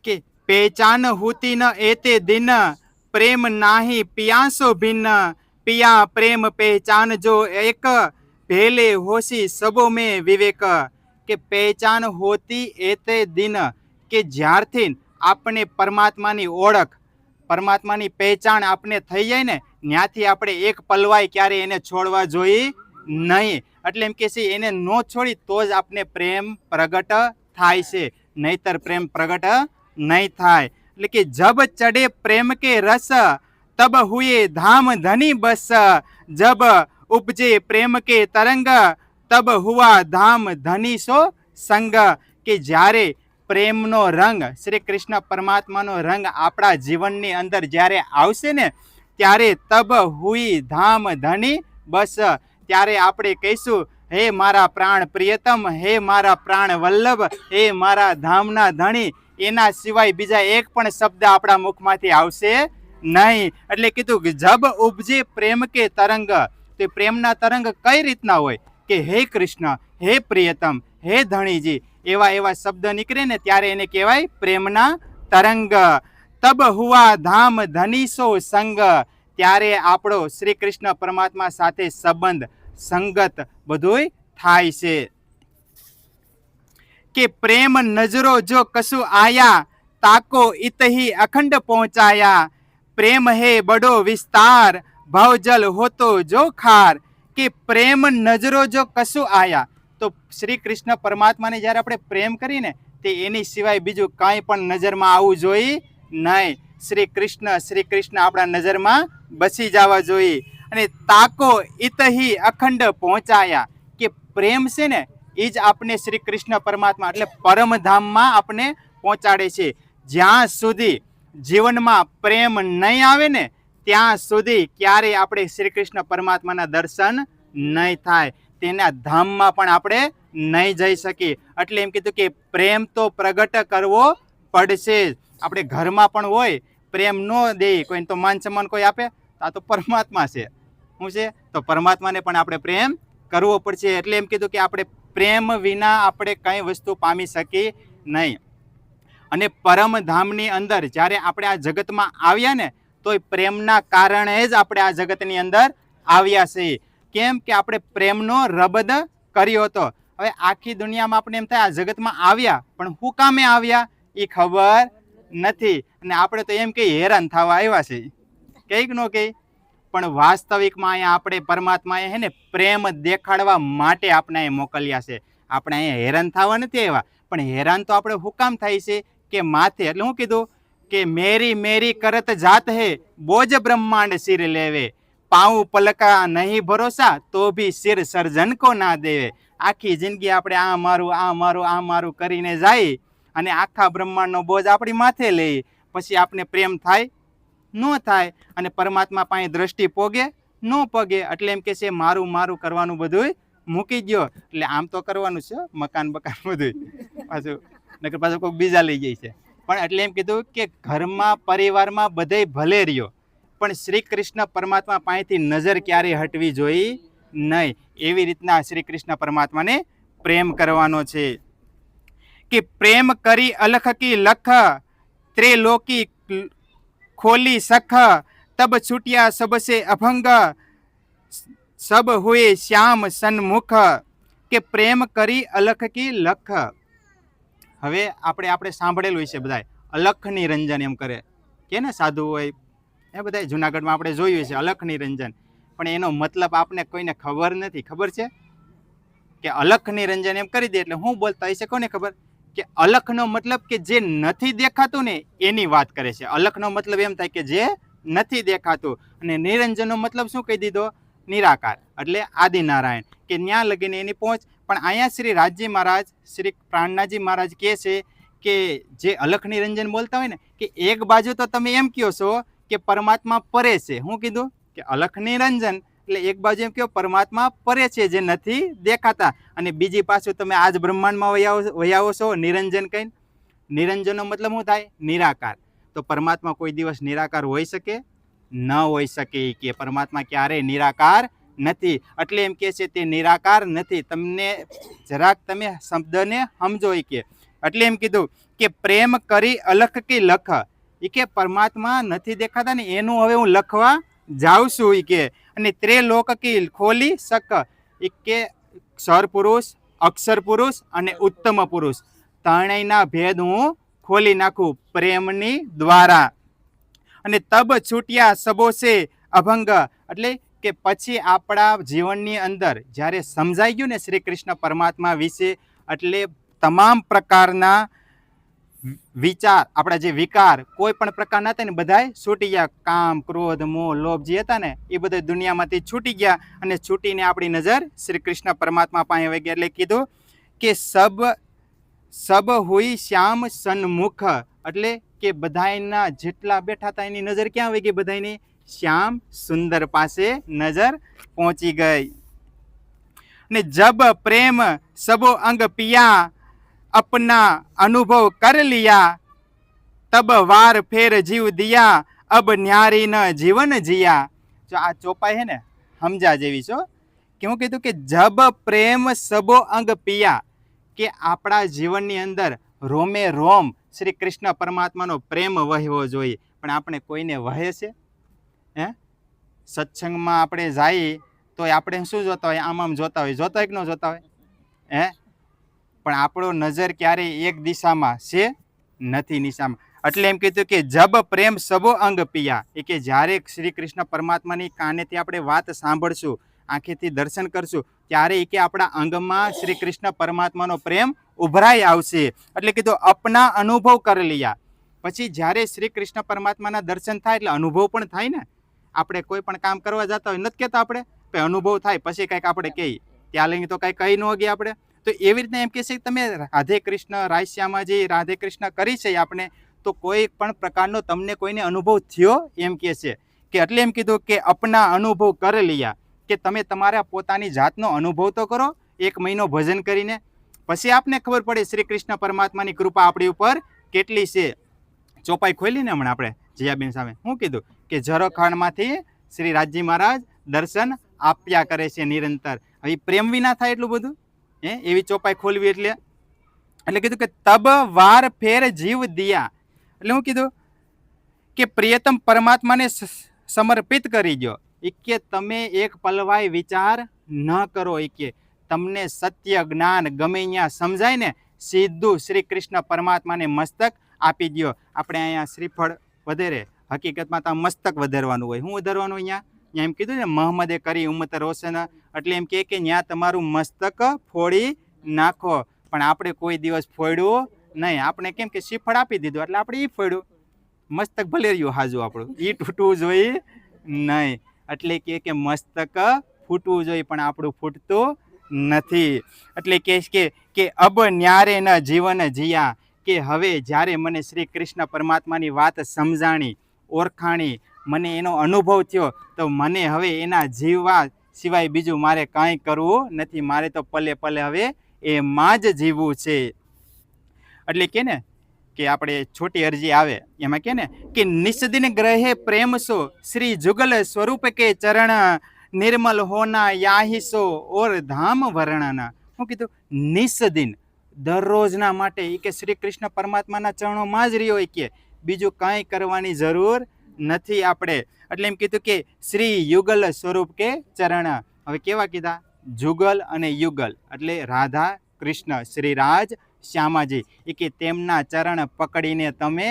કે पहचान होती न एते दिन, प्रेम नाही पियासो भिन्न, पिया प्रेम पहचान जो एक, भेले होशी सबो में विवेक। કે પહેચાન હોતી એતે દિન, કે જ્યારથી આપણે પરમાત્માની ઓળખ, પરમાત્માની પહેચાન આપણે થઈ જાય ને, ત્યાંથી આપણે એક પલવાય ક્યારે એને છોડવા જોઈએ નહીં. એટલે એમ કે છે એને ન છોડી તો જ આપણે પ્રેમ પ્રગટ થાય છે, નહીતર પ્રેમ પ્રગટ નહીં થાય. એટલે કે જબ ચડે પ્રેમ કે રસ, તબ હુએ ધામ ધની બસ, જબ ઉપજે પ્રેમ કે તરંગ, તબ હુઆ ધામ ધની સો સંગ. કે જ્યારે પ્રેમનો રંગ, શ્રી કૃષ્ણ પરમાત્માનો રંગ આપણા જીવનની અંદર જ્યારે આવશે ને, ત્યારે તબ હુઈ ધામ ધની બસ, ત્યારે આપણે કહીશું હે મારા પ્રાણ પ્રિયતમ, હે મારા પ્રાણ વલ્લભ, હે મારા ધામના ધણી. એના સિવાય બીજા એક પણ શબ્દ આપણા મુખમાંથી આવશે નહીં. એટલે કીધું કે જબ ઉપજે પ્રેમ કે તરંગ, તો પ્રેમના તરંગ કઈ રીતના હોય કે હે કૃષ્ણ, હે પ્રિયતમ, હે ધણીજી, એવા એવા શબ્દ નીકળે ને ત્યારે એને કહેવાય પ્રેમના તરંગ. તબ હુઆ ધામ ધનીસો સંગ, ત્યારે આપણો શ્રી કૃષ્ણ પરમાત્મા સાથે સંબંધ, સંગત બધુંય થાય છે. કે પ્રેમ નજરો જો કશું આયા, તાકો ઇતહી અખંડ પહોંચાયા, પ્રેમ હે બડો વિસ્તાર, ભવજલ હોતો જો ખાર. કે પ્રેમ નજરો જો કશું આયા, તો શ્રી કૃષ્ણ પરમાત્માને જ્યારે આપણે પ્રેમ કરીને તે એની સિવાય બીજું કાંઈ પણ નજરમાં આવવું જોઈએ નહીં. શ્રી કૃષ્ણ આપણા નજરમાં બસી જવા જોઈએ. અને તાકો ઇતહી અખંડ પહોંચાયા, કે પ્રેમ છે ને એ જ આપણે શ્રી કૃષ્ણ પરમાત્મા એટલે પરમધામમાં આપણે પહોંચાડે છે. જ્યાં સુધી જીવનમાં પ્રેમ નહીં આવે ને ત્યાં સુધી ક્યારેય આપણે શ્રી કૃષ્ણ પરમાત્માના દર્શન નહીં થાય, તેના ધામમાં પણ આપણે નહીં જઈ શકીએ. એટલે એમ કીધું કે પ્રેમ તો પ્રગટ કરવો પડશે. આપણે ઘરમાં પણ હોય, પ્રેમ ન દે કોઈ તો માન સન્માન કોઈ આપે, આ તો પરમાત્મા છે. શું છે? તો પરમાત્માને પણ આપણે પ્રેમ કરવો પડશે. એટલે એમ કીધું કે આપણે પ્રેમ વિના આપણે કઈ વસ્તુ પામી શકીએ નહીં. અને પરમધામની અંદર જ્યારે આપણે આ જગતમાં આવ્યા ને, તો પ્રેમના કારણે જ આપણે આ જગતની અંદર આવ્યા છીએ. કેમ કે આપણે પ્રેમનો રબદ કર્યો હતો. હવે આખી દુનિયામાં આપણે એમ થાય આ જગતમાં આવ્યા, પણ શું કામે આવ્યા એ ખબર નથી. અને આપણે તો એમ કે હેરાન થવા આવ્યા છે, કઈક નો કઈ. પણ વાસ્તવિકમાં અહીંયા આપણે પરમાત્માએ હે ને પ્રેમ દેખાડવા માટે આપણે અહીંયા મોકલ્યા છે. આપણે અહીંયા હેરાન થવા નથી આવ્યા, પણ હેરાન તો આપણે શું કામ થાય છે કે માથે. એટલે શું કીધું કે મેરી મેરી કરત જાત હે, બોજ બ્રહ્માંડ સિર લેવે, પાઉં પલકા નહીં ભરોસા, તો ભી સિર સર્જન કો ના દેવે. આખી જિંદગી આપણે આ મારું આ મારું આ મારું કરીને જાય અને આખા બ્રહ્માંડનો બોજ આપણી માથે લઈએ, પછી આપણે પ્રેમ થાય ન થાય. અને પરમાત્મા પાસે દ્રષ્ટિ પોગે ન પોગે. એટલે એમ કે છે મારું મારું કરવાનું બધું મૂકી ગયો. એટલે આમ તો કરવાનું છે મકાન બકાન બધું, પાછું નકર પાછું કોઈક બીજા લઈ જાય છે. પણ એટલે એમ કીધું કે ઘરમાં પરિવારમાં બધે ભલે રહ્યો, પણ શ્રી કૃષ્ણ પરમાત્મા પાસેથી નજર ક્યારેય હટવી જોઈએ નહીં. એવી રીતના શ્રી કૃષ્ણ પરમાત્માને પ્રેમ કરવાનો છે. કે પ્રેમ કરી અલખ કી લખ, ત્રેલોકી ખોલી સખ, તબ છૂટ્યા સબસે અભંગ, સબ હુએ શ્યામ સન્મુખ. કે પ્રેમ કરી અલખ કી લખ. હવે આપણે સાંભળેલું છે બધા, અલખ નિરંજન એમ કરે કે ને સાધુ હોય એ બધા જુનાગઢમાં આપણે જોયું છે અલખ નિરંજન. પણ એનો મતલબ આપને કોઈને ખબર નથી. ખબર છે કે અલખ નિરંજન એમ કરી દે એટલે હું બોલતા હશે કોને ખબર? કે અલખનો મતલબ કે જે નથી દેખાતું ને એની વાત કરે છે. અલખનો મતલબ એમ થાય કે જે નથી દેખાતું. અને નિરંજનનો મતલબ શું કહી દીધો? નિરાકાર, એટલે આદિનારાયણ, કે ન્યા લગીને એની પહોંચ. પણ અહીંયા શ્રી રાજજી મહારાજ, શ્રી પ્રાણનાથજી મહારાજ કહે છે કે જે અલખ નિરંજન બોલતા હોય ને, કે એક બાજુ તો તમે એમ કહો છો કે પરમાત્મા પરે છે. શું કીધું? કે અલખ નિરંજન, એટલે એક બાજુ એમ કહો પરમાત્મા પરે છે જે નથી દેખાતા, અને બીજી પાછું તમે આજ બ્રહ્માંડમાં વયાવો છો નિરંજન કઈ. નિરંજનનો મતલબ શું થાય? નિરાકાર. તો પરમાત્મા કોઈ દિવસ નિરાકાર હોઈ શકે? ન હોઈ શકે. કે પરમાત્મા ક્યારેય નિરાકાર નથી. એટલે એમ કે છે તે નિરાકાર નથી. તમને જરાક તમે શબ્દને સમજો કે એટલે એમ કીધું કે પ્રેમ કરી અલખ કી લખ, એ કે પરમાત્મા નથી દેખાતા ને એનું હવે હું લખવા જાઉં છું એ કે. અને ત્રેલોક કી ખોલી શક, એ કે ક્ષર પુરુષ, અક્ષર પુરુષ અને ઉત્તમ પુરુષ ત્રણેયના ભેદ હું ખોલી નાખું પ્રેમની દ્વારા. અને તબ છૂટ્યા સબો સે અભંગ, એટલે કે પછી આપણા જીવનની અંદર જ્યારે સમજાઈ ગયું ને શ્રી કૃષ્ણ પરમાત્મા વિશે, એટલે તમામ પ્રકારના વિચાર, આપણા જે વિકાર કોઈ પણ પ્રકારના હતા ને બધાય છૂટી ગયા. કામ, ક્રોધ, મોહ, લોભ જે હતા ને એ બધા દુનિયામાંથી છૂટી ગયા અને છૂટીને આપણી નજર શ્રી કૃષ્ણ પરમાત્મા પાસે આવી ગઈ. એટલે કીધું કે સબ હુઈ શ્યામ સન્મુખ, એટલે કે બધાયના જેટલા બેઠા હતા એની નજર ક્યાં આવી ગઈ? બધાયની શ્યામ સુંદર પાસે નજર પહોંચી ગઈ. ને જબ પ્રેમ સબો અંગ પિયા, अपना अनुभव कर लिया, तब वार फेर जीव दिया, अब न्यारी न जीवन जिया. जो आ ચોપાઈ હે ને સમજા જેવી છો. કેવું કીધું કે જબ પ્રેમ સબો અંગ પિયા, કે આપણા જીવનની અંદર રોમે રોમ શ્રી કૃષ્ણ પરમાત્માનો પ્રેમ વહેવો જોઈએ. પણ આપણે કોઈને વહે છે? હે, સત્સંગમાં આપણે જઈએ તો આપણે શું જોતા હોય? આમ જોતા હોય. જોતા હોય કે ન જોતા હોય? હે, પણ આપણો નજર ક્યારેય એક દિશામાં છે નથી, નિશામાં. એટલે એમ કીધું કે જબ પ્રેમ સબો અંગ પિયા, એ કે જ્યારે શ્રી કૃષ્ણ પરમાત્માની કાનેથી આપણે વાત સાંભળશું, આંખેથી દર્શન કરશું, ત્યારે એ કે આપણા અંગમાં શ્રી કૃષ્ણ પરમાત્માનો પ્રેમ ઉભરાઈ આવશે. એટલે કીધું અપના અનુભવ કરી લિયા. પછી જ્યારે શ્રી કૃષ્ણ પરમાત્માના દર્શન થાય એટલે અનુભવ પણ થાય ને. આપણે કોઈ પણ કામ કરવા જતા હોય નથી કહેતા આપણે અનુભવ થાય, પછી કંઈક આપણે કહીએ, ત્યાં લઈને તો કંઈ કહી ન ગયા આપણે. તો એવી રીતના એમ કહે છે કે તમે રાધે કૃષ્ણ, રાયશ્યામાજી, રાધે કૃષ્ણ કરી છે આપણે, તો કોઈ પણ પ્રકારનો તમને કોઈને અનુભવ થયો એમ કહે છે. કે એટલે એમ કીધું કે અપના અનુભવ કરી લિયા, કે તમે તમારા પોતાની જાતનો અનુભવ તો કરો 1 મહિનો ભજન કરીને, પછી આપને ખબર પડે શ્રી કૃષ્ણ પરમાત્માની કૃપા આપણી ઉપર કેટલી છે. ચોપાઈ ખોલી ને હમણાં આપણે જયાબેન સામે શું કીધું કે ઝરોખાણમાંથી શ્રી રાજજી મહારાજ દર્શન આપ્યા કરે છે નિરંતર. હવે પ્રેમ વિના થાય એટલું બધું? એવી ચોપાઈ ખોલવી એટલે કીધું કે તબ વાર ફેર જીવ દિયા, એટલે હું કીધું કે પ્રિયતમ પરમાત્માને સમર્પિત કરી દો. એ કે તમે એક પલવાય વિચાર ન કરો, એ કે તમને સત્ય જ્ઞાન ગમે ત્યાં સમજાય ને સીધું શ્રી કૃષ્ણ પરમાત્માને મસ્તક આપી દો. આપણે અહીંયા શ્રીફળ વધેરે, હકીકતમાં તો મસ્તક વધારવાનું હોય. શું વધારવાનું? અહીંયા એમ કીધું ને મોહમ્મદે કરી ઉમ્મત રોશન, એટલે એમ કે ત્યાં તમારું મસ્તક ફોડી નાખો. પણ આપણે કોઈ દિવસ ફોડ્યું નહીં. આપણે કેમ કે શ્રીફળ આપી દીધું એટલે આપણે એ ફોડ્યું, મસ્તક ભલે રહ્યું હાજુ આપણું, એ તૂટવું જોઈએ નહીં. એટલે કે મસ્તક ફૂટવું જોઈએ પણ આપણું ફૂટતું નથી. એટલે કે અબ ન્યારે ન જીવન જીયા, કે હવે જ્યારે મને શ્રી કૃષ્ણ પરમાત્માની વાત સમજાણી, ઓળખાણી, મને એનો અનુભવ થયો, તો મને હવે એના જીવવા સિવાય બીજું મારે કાંઈ કરવું નથી. મારે તો પલે પલે હવે એમાં જ જીવવું છે. એટલે કે ને કે આપણે છોટી અરજી આવે એમાં કે ને કે નિસ્દિન ગ્રહે પ્રેમ સો, શ્રી જુગલ સ્વરૂપ કે ચરણ, નિર્મલ હોના યાહિસો ઓર ધામ વર્ણના. શું કીધું? નિસ્દિન, દરરોજના માટે એ કે શ્રી કૃષ્ણ પરમાત્માના ચરણોમાં જ રહ્યો, કે બીજું કાંઈ કરવાની જરૂર નથી આપણે. એટલે એમ કીધું કે શ્રી યુગલ સ્વરૂપ કે ચરણ. હવે કેવા કીધા? જુગલ અને યુગલ, એટલે રાધા કૃષ્ણ, શ્રી રાજ શ્યામાજી, એ કે તેમના ચરણ પકડીને તમે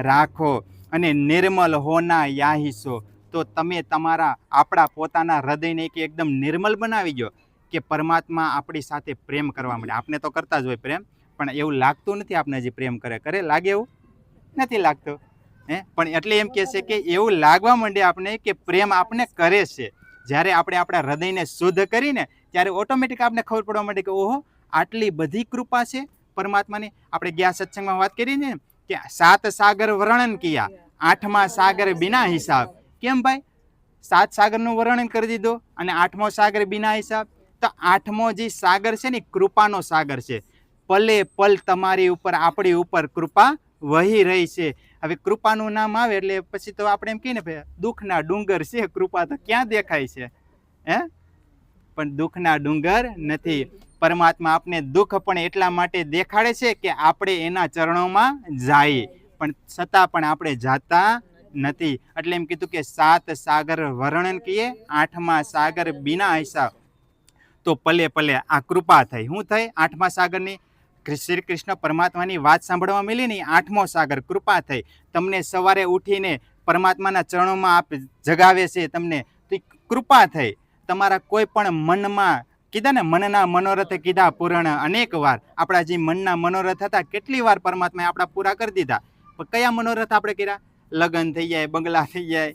રાખો. અને નિર્મલ હોના યાહિસો, તો તમે આપણા પોતાના હૃદયને કે એકદમ નિર્મલ બનાવી દો, કે પરમાત્મા આપણી સાથે પ્રેમ કરવા માંડે. આપણે તો કરતા જ હોય પ્રેમ, પણ એવું લાગતું નથી આપણે હજી પ્રેમ કરે લાગે એવું નથી લાગતું. પણ એટલે એમ કહે છે કે એવું લાગવા માંડે આપણે કે પ્રેમ આપણે કરે છે. જ્યારે આપણે આપણા હૃદયને શુદ્ધ કરીને ત્યારે ઓટોમેટિક આપણે ખબર પડવા માંડે કે ઓહો, આટલી બધી કૃપા છે પરમાત્માની. આપણે ગયા સત્સંગમાં વાત કરી ને કે 7 સાગર વર્ણન કિયા, 8મા સાગર બિના હિસાબ. કેમ ભાઈ? 7 સાગરનું વર્ણન કરી દીધું અને 8મો સાગર બિના હિસાબ. તો 8મો જે સાગર છે ને કૃપાનો સાગર છે. પલે પલ તમારી ઉપર, આપણી ઉપર કૃપા વહી રહી છે. હવે કૃપાનું નામ આવે એટલે પછી તો આપણે એમ કહીએ ને દુઃખના ડુંગર છે, કૃપા તો ક્યાં દેખાય છે? પણ દુઃખના ડુંગર નથી. પરમાત્મા આપણે દુઃખ પણ એટલા માટે દેખાડે છે કે આપણે એના ચરણોમાં જાય, પણ છતાં પણ આપણે જાતા નથી. એટલે એમ કીધું કે 7 સાગર વર્ણન કીએ, 8મા સાગર બિના હિસાબ. તો પલે પલે આ કૃપા થઈ. શું થઈ? 8મા સાગરની શ્રી કૃષ્ણ પરમાત્માની વાત સાંભળવા મળી ને, 8મો સાગર કૃપા થઈ. તમને સવારે ઉઠીને પરમાત્માના ચરણોમાં આપ જગાવે છે તમને, તો કૃપા થઈ. તમારા કોઈ પણ મનમાં કીધા ને, મનના મનોરથ કીધા પૂરણ અનેક વાર. આપણા જે મનના મનોરથ હતા કેટલી વાર પરમાત્માએ આપણા પૂરા કરી દીધા. પણ કયા મનોરથ આપણે કર્યા? લગ્ન થઈ જાય, બંગલા થઈ જાય,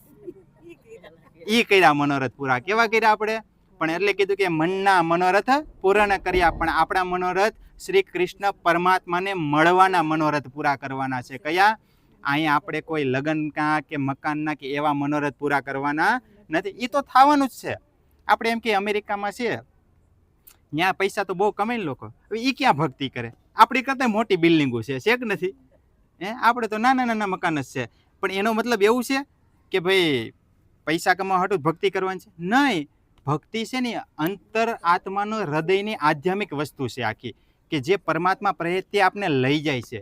ઈ કર્યા મનોરથ પૂરા. કેવા કર્યા આપણે? પણ એટલે કીધું કે મનના મનોરથ પૂર્ણ કર્યા, પણ આપણા મનોરથ શ્રી કૃષ્ણ પરમાત્માને મળવાના મનોરથ પૂરા કરવાના છે. કયા? અહીંયા આપણે કોઈ લગ્નના કે મકાનના કે એવા મનોરથ પૂરા કરવાના નથી. એ તો થવાનું જ છે. આપણે એમ કે અમેરિકામાં છે, ત્યાં પૈસા તો બહુ કમાઈને લોકો, હવે એ ક્યાં ભક્તિ કરે? આપણી કરતા મોટી બિલ્ડિંગો છે કે નથી? આપણે તો નાના નાના મકાન જ છે. પણ એનો મતલબ એવું છે કે ભાઈ પૈસા કમાવા હાટુ ભક્તિ કરવાની છે? નહીં. ભક્તિ છે ને અંતર આત્માનો હૃદયની આધ્યાત્મિક વસ્તુ છે આખી, કે જે પરમાત્મા પ્રત્યે આપણે લઈ જાય છે.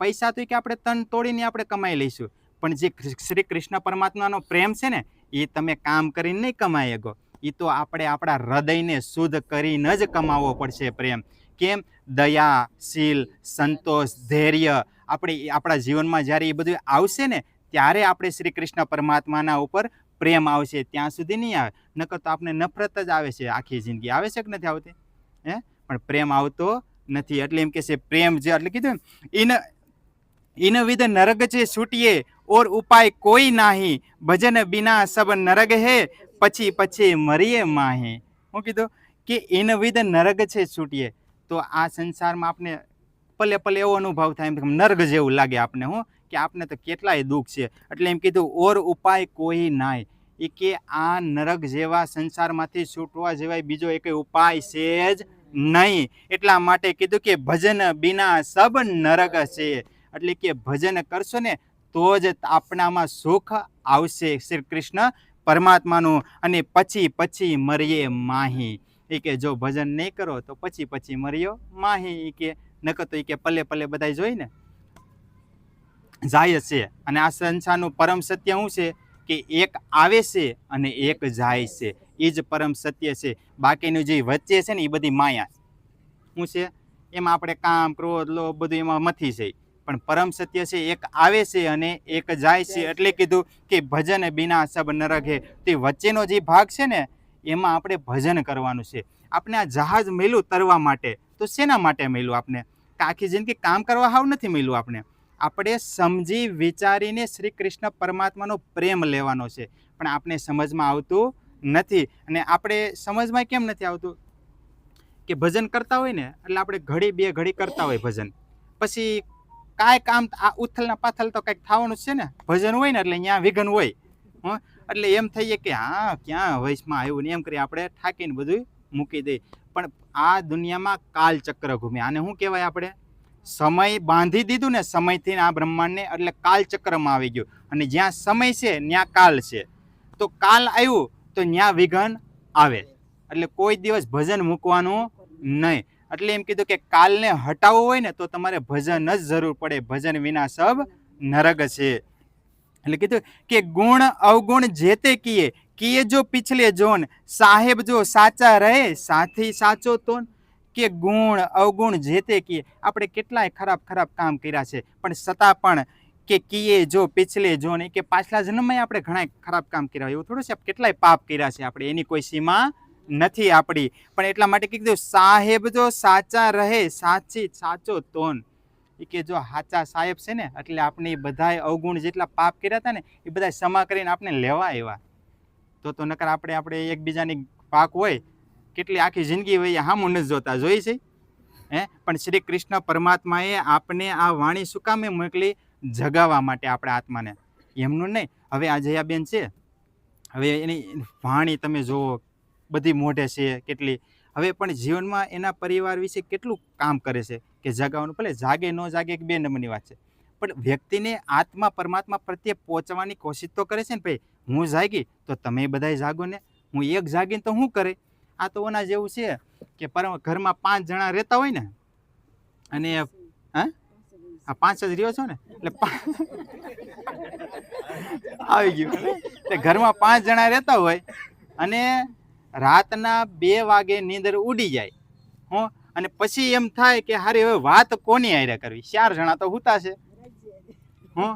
પૈસા તો કે આપણે તન તોડીને આપણે કમાઈ લઈશું, પણ જે શ્રી કૃષ્ણ પરમાત્માનો પ્રેમ છે ને, એ તમે કામ કરીને નહીં કમાઈ શકો. એ તો આપણે આપણા હૃદયને શુદ્ધ કરીને જ કમાવવો પડશે પ્રેમ. કેમ? દયા, શીલ, સંતોષ, ધૈર્ય આપણે આપણા જીવનમાં જ્યારે એ બધું આવશે ને, ત્યારે આપણે શ્રી કૃષ્ણ પરમાત્માના ઉપર પ્રેમ આવશે. ત્યાં સુધી નહીં આવે. નકર તો આપણે નફરત જ આવે છે આખી જિંદગી. આવે છે કે નથી આવતી? પણ પ્રેમ આવતો નથી. એટલે એમ કે છે પ્રેમ જે, એટલે કીધું ઇન વિધ નરગ છે છૂટીએ ઓર ઉપાય કોઈ નાહી, ભજન બિના સબ નરગ હે, પછી પછી મરીએ માહી. હું કીધું કે ઇન વિધ નરગ છે છૂટીએ. તો આ સંસારમાં આપણે પલે પલે એવો અનુભવ થાય, એમ નર્ગ જેવું લાગે આપણે. હું કે આપણે તો કેટલાય દુઃખ છે. એટલે એમ કીધું ઓર ઉપાય કોઈ નાય. એ કે આ નરક જેવા સંસારમાંથી છૂટવા જેવાય બીજો એક ઉપાય છે જ નહીં. એટલા માટે કીધું કે ભજન બિના સબ નરક છે. એટલે કે ભજન કરશો ને તો જ આપણામાં સુખ આવશે શ્રી કૃષ્ણ પરમાત્માનું. અને પછી પછી મરીએ માહી. એ કે જો ભજન નહીં કરો તો પછી પછી મર્યો માહી. એ કે નકર તો એ કે પલે પલે બધા જોઈ ને જાય છે. અને આ સંસારનું પરમ સત્ય શું છે કે એક આવે છે અને એક જાય છે. એ જ પરમ સત્ય છે. બાકીનું જે વચ્ચે છે ને એ બધી માયા. શું છે? એમાં આપણે કામ, ક્રોધ, લોભ બધું એમાં મથી છે. પણ પરમ સત્ય છે એક આવે છે અને એક જાય છે. એટલે કીધું કે ભજન બિના સબ નરક હે. તે વચ્ચેનો જે ભાગ છે ને એમાં આપણે ભજન કરવાનું છે. આપણે આ જહાજ મળ્યું તરવા માટે, તો શેના માટે મળ્યું? આપણે આખી જિંદગી કામ કરવા હાવ નથી મળ્યું. આપણે સમજી વિચારીને શ્રી કૃષ્ણ પરમાત્માનો પ્રેમ લેવાનો છે. પણ આપણે સમજમાં આવતું નથી. અને આપણે સમજમાં કેમ નથી આવતું? કે ભજન કરતા હોય ને એટલે આપણે ઘડી બે ઘડી કરતા હોય ભજન, પછી કાંઈ કામ આ ઉથલના પાથલ તો કંઈક થવાનું છે ને. ભજન હોય ને એટલે અહીંયા વિઘન હોય. એટલે એમ થઈએ કે હા ક્યાં વયસમાં આવ્યું ને એમ કરી આપણે ઠાકીને બધું મૂકી દઈએ. પણ આ દુનિયામાં કાલચક્ર ઘૂમે. આને શું કહેવાય? આપણે સમય બાંધી દીધું ને સમયથી આ બ્રહ્માંડને, એટલે કાલચક્રમાં આવી ગયું. અને જ્યાં સમય છે ત્યાં કાલ છે. તો કાલ આવ્યું તો ત્યાં વિઘન આવે. એટલે કોઈ દિવસ ભજન મૂકવાનું નહીં. એટલે એમ કીધું કે કાલને હટાવવું હોય ને તો તમારે ભજન જ જરૂર પડે. ભજન વિના સબ નરક છે. એટલે કીધું કે ગુણ અવગુણ જે તે કિએ જો પિછલે જોન, સાહેબ જો સાચા રહે સાથી સાચો તોન. કે ગુણ અવગુણ જે તે કિએ, આપણે કેટલાય ખરાબ ખરાબ કામ કર્યા છે, પણ છતાં પણ કે કિએ જો પિછલે જોન, કે પાછલા જન્મમાં આપણે ઘણા ખરાબ કામ કર્યા. એવું થોડું છે? કેટલાય પાપ કર્યા છે આપણે, એની કોઈ સીમા નથી આપણી. પણ એટલા માટે કીધું સાહેબ જો સાચા રહે સાચી સાચો તોન. એ કે જો સાચા સાહેબ છે ને એટલે આપણે બધાય અવગુણ જેટલા પાપ કર્યા હતા ને એ બધા ક્ષમા કરીને આપણે લેવા આવ્યા. તો નકર આપણે એકબીજાની પાક હોય કેટલી આખી જિંદગી હોય હામું નથી જોતા. જોઈ છે પણ શ્રી કૃષ્ણ પરમાત્માએ આપણે આ વાણી શું કામે મોકલી? જગાવવા માટે આપણા આત્માને, એમનું નહીં. હવે આ જયાબેન છે, હવે એની વાણી તમે જુઓ બધી મોઢે છે કેટલી. હવે પણ જીવનમાં એના પરિવાર વિશે કેટલું કામ કરે છે કે જગાવવાનું. ભલે જાગે ન જાગે એક બે નંબરની વાત છે, પણ વ્યક્તિને આત્મા પરમાત્મા પ્રત્યે પહોંચવાની કોશિશ તો કરે છે ને. ભાઈ હું જાગી તો તમે બધાય જાગો ને, હું એક જાગીને તો શું કરે? આ તો ઓના જેવું છે કે ઘરમાં 5 જણા રહેતા હોય ને, અને હા 5 જ રહ્યો છો ને, એટલે આવી ગયું એટલે ઘરમાં 5 જણા રહેતા હોય અને રાતના 2 વાગે નીંદર ઉડી જાય હો, અને પછી એમ થાય કે હારે હવે વાત કોની હારે કરવી, 4 જણા તો હુતા છે હો,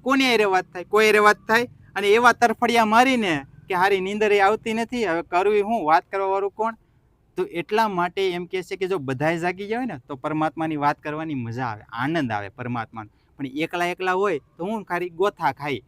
કોની હારે વાત થાય, કોઈ હારે વાત થાય, અને એવા તરફડિયા મારીને કે હારી નીંદર એ આવતી નથી, હવે કરવી હું, વાત કરવા વાળું કોણ? તો એટલા માટે એમ કહે છે કે જો બધાય જાગી જાય ને તો પરમાત્માની વાત કરવાની મજા આવે, આનંદ આવે પરમાત્માનો. પણ એકલા એકલા હોય તો હું ખાલી ગોથા ખાઈ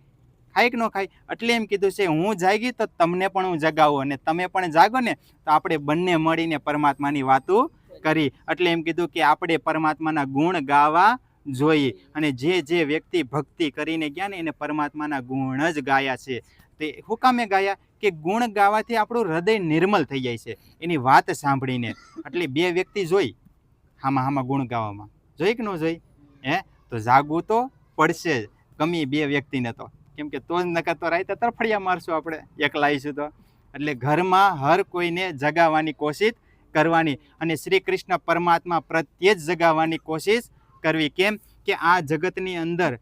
કે ન ખાય, એટલે એમ કીધું છે હું જાગી તો તમને પણ હું જગાવું, અને તમે પણ જાગો ને તો આપણે બંને મળીને પરમાત્માની વાતો કરી. એટલે એમ કીધું કે આપણે પરમાત્માના ગુણ ગાવા જોઈએ, અને જે વ્યક્તિ ભક્તિ કરીને ગયા ને એને પરમાત્માના ગુણ જ ગાયા છે. તે શું કામે ગાયા? કે ગુણ ગાવાથી આપણું હૃદય નિર્મલ થઈ જાય છે એની વાત સાંભળીને. એટલે 2 વ્યક્તિ જોઈ હામાં ગુણ ગાવામાં, જોઈ કે ન જોઈ? તો જાગવું તો પડશે જ, ગમી 2 વ્યક્તિને તો, કેમ કે તો જ નકર તો રાતે તરફડિયા મારશું આપણે એકલા આવીશું તો. એટલે ઘરમાં હર કોઈને જગાવવાની કોશિશ કરવાની, અને શ્રી કૃષ્ણ પરમાત્મા પ્રત્યે જ જગાવવાની કોશિશ કરવી. કેમ કે આ જગતની અંદર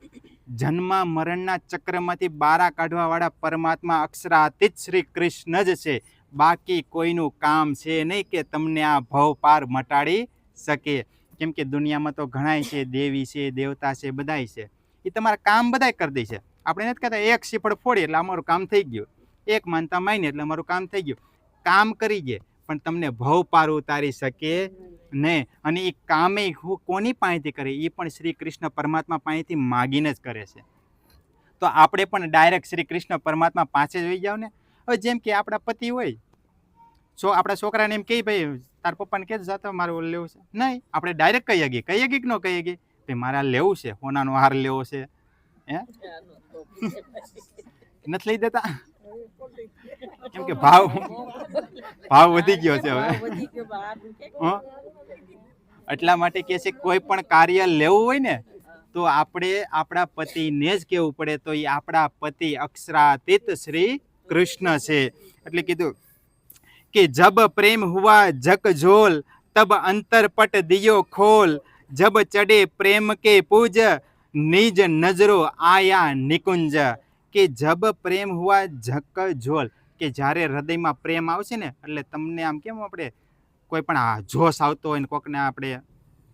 જન્મ મરણના ચક્રમાંથી બારા કાઢવા વાળા પરમાત્મા અક્ષરાતીત શ્રી કૃષ્ણ જ છે. બાકી કોઈનું કામ છે નહીં કે તમને આ ભવ પાર મટાડી શકે. કેમ કે દુનિયામાં તો ઘણાય છે, દેવી છે, દેવતા છે, બધાય છે, એ તમારા કામ બધાય કરી દે છે. આપણે નથી કહેતા એક શ્રીફળ ફોડી એટલે અમારું કામ થઈ ગયું, એક માનતા માની એટલે અમારું કામ થઈ ગયું. કામ કરી દે પણ તમને ભવ પાર ઉતારી શકે નહીં. અને એ કામે કોની પાસેથી કરે? એ પણ શ્રી કૃષ્ણ પરમાત્મા પાસેથી માગીને જ કરે છે. તો આપણે પણ ડાયરેક્ટ શ્રી કૃષ્ણ પરમાત્મા પાસે જ હોઈ જાવ ને. હવે જેમ કે આપણા પતિ હોય, આપણા છોકરાને એમ કહે ભાઈ તાર પપ્પાને કે જાતો મારે ઓલું લેવું છે, નહીં આપણે ડાયરેક્ટ કહી શકીએ કે ન કહી શકીએ ભાઈ મારે લેવું છે, હોનાનો હાર લેવો છે, નથી લઈ દેતા, કેમ કે ભાવ વધી ગયો છે હવે. એટલા માટે કે છે કોઈ પણ કાર્ય લેવું હોય ને તો આપણે આપણા પતિને જ કહેવું પડે, તો એ આપણા પતિ અક્ષરાતીત શ્રી કૃષ્ણ છે. એટલે કીધું કે જબ પ્રેમ હુઆ જગજોલ તબ અંતરપટ દિયો ખોલ, જબ ચડે પ્રેમ કે પૂજ નિજ નજરો આયા નિકુંજ. કે જબ પ્રેમ હુઆ જગજોલ, કે જ્યારે હૃદયમાં પ્રેમ આવશે ને એટલે તમને આમ કેમ આપણે કોઈ પણ આ જોશ આવતો હોય ને કોકને આપણે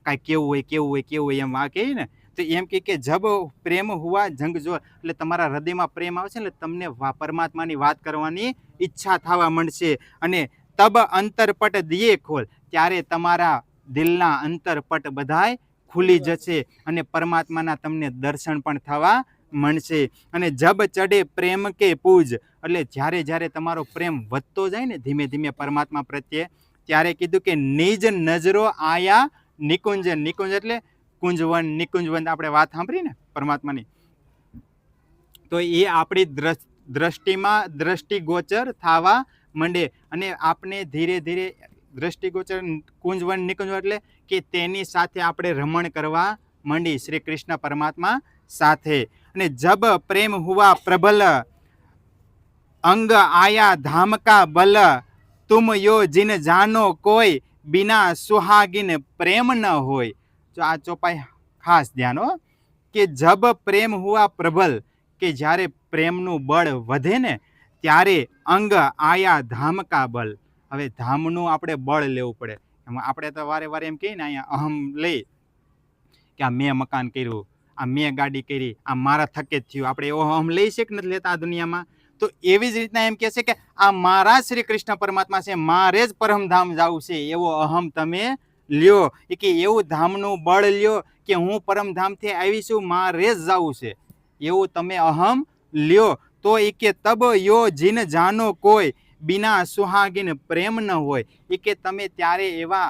કાંઈ કેવું હોય એમ આ કહીએ ને, તો એમ કે જબ પ્રેમ હુઆ જંગજોલ, એટલે તમારા હૃદયમાં પ્રેમ આવશે એટલે તમને પરમાત્માની વાત કરવાની ઈચ્છા થવા માંડશે. અને તબ અંતરપટ દિયે ખોલ, ત્યારે તમારા દિલના અંતરપટ બધાય ખુલી જશે અને પરમાત્માના તમને દર્શન પણ થવા મળશે. અને જબ ચડે પ્રેમ કે પૂજ, એટલે જ્યારે તમારો પ્રેમ વધતો જાય ને ધીમે ધીમે પરમાત્મા પ્રત્યે, ત્યારે કીધું કે નિજ નજરો આયા નિકુંજ. નિકુંજ એટલે કુંજવન, નિકુંજવન આપણે વાત સાંભળી ને પરમાત્માની, તો એ આપણી દ્રષ્ટિમાં દ્રષ્ટિગોચર થવા માંડે. અને આપણે ધીરે ધીરે દ્રષ્ટિગોચર કુંજવન નિકુંજવન એટલે કે તેની સાથે આપણે રમણ કરવા માંડી શ્રી કૃષ્ણ પરમાત્મા સાથે. અને જબ પ્રેમ હુઆ પ્રબલ અંગ આયા ધામ કા બલ, તુમ યો જીન જાનો કોઈ બિના સુહાગિન પ્રેમ ન હોય. જો આ ચોપાઈ ખાસ ધ્યાન હો, કે જબ પ્રેમ હુઆ પ્રબલ, કે જ્યારે પ્રેમનું બળ વધે ને ત્યારે અંગ આયા ધામ કા બલ. હવે ધામનું આપણે બળ લેવું પડે. આપણે તો વારે એમ કહીએ ને અહીંયા અહમ લઈ કે આ મેં મકાન કર્યું, આ મેં ગાડી કરી, આ મારા થકે જ થયું, આપણે એવો અહમ લઈ શકીએ નથી લેતા આ દુનિયામાં. તો એવી જ રીતના એમ કહે છે કે આ મારા શ્રી કૃષ્ણ પરમાત્મા છે, મારે જ પરમધામ જવું છે, એવો અહમ તમે લ્યો. એ કે એવું ધામનું બળ લ્યો કે હું પરમધામથી આવીશું, મારે જ જવું છે, એવું તમે અહમ લ્યો. તો એ કે તબ યો જીન જાનો કોઈ બિના સુહાગીન પ્રેમ ન હોય. એ કે તમે ત્યારે એવા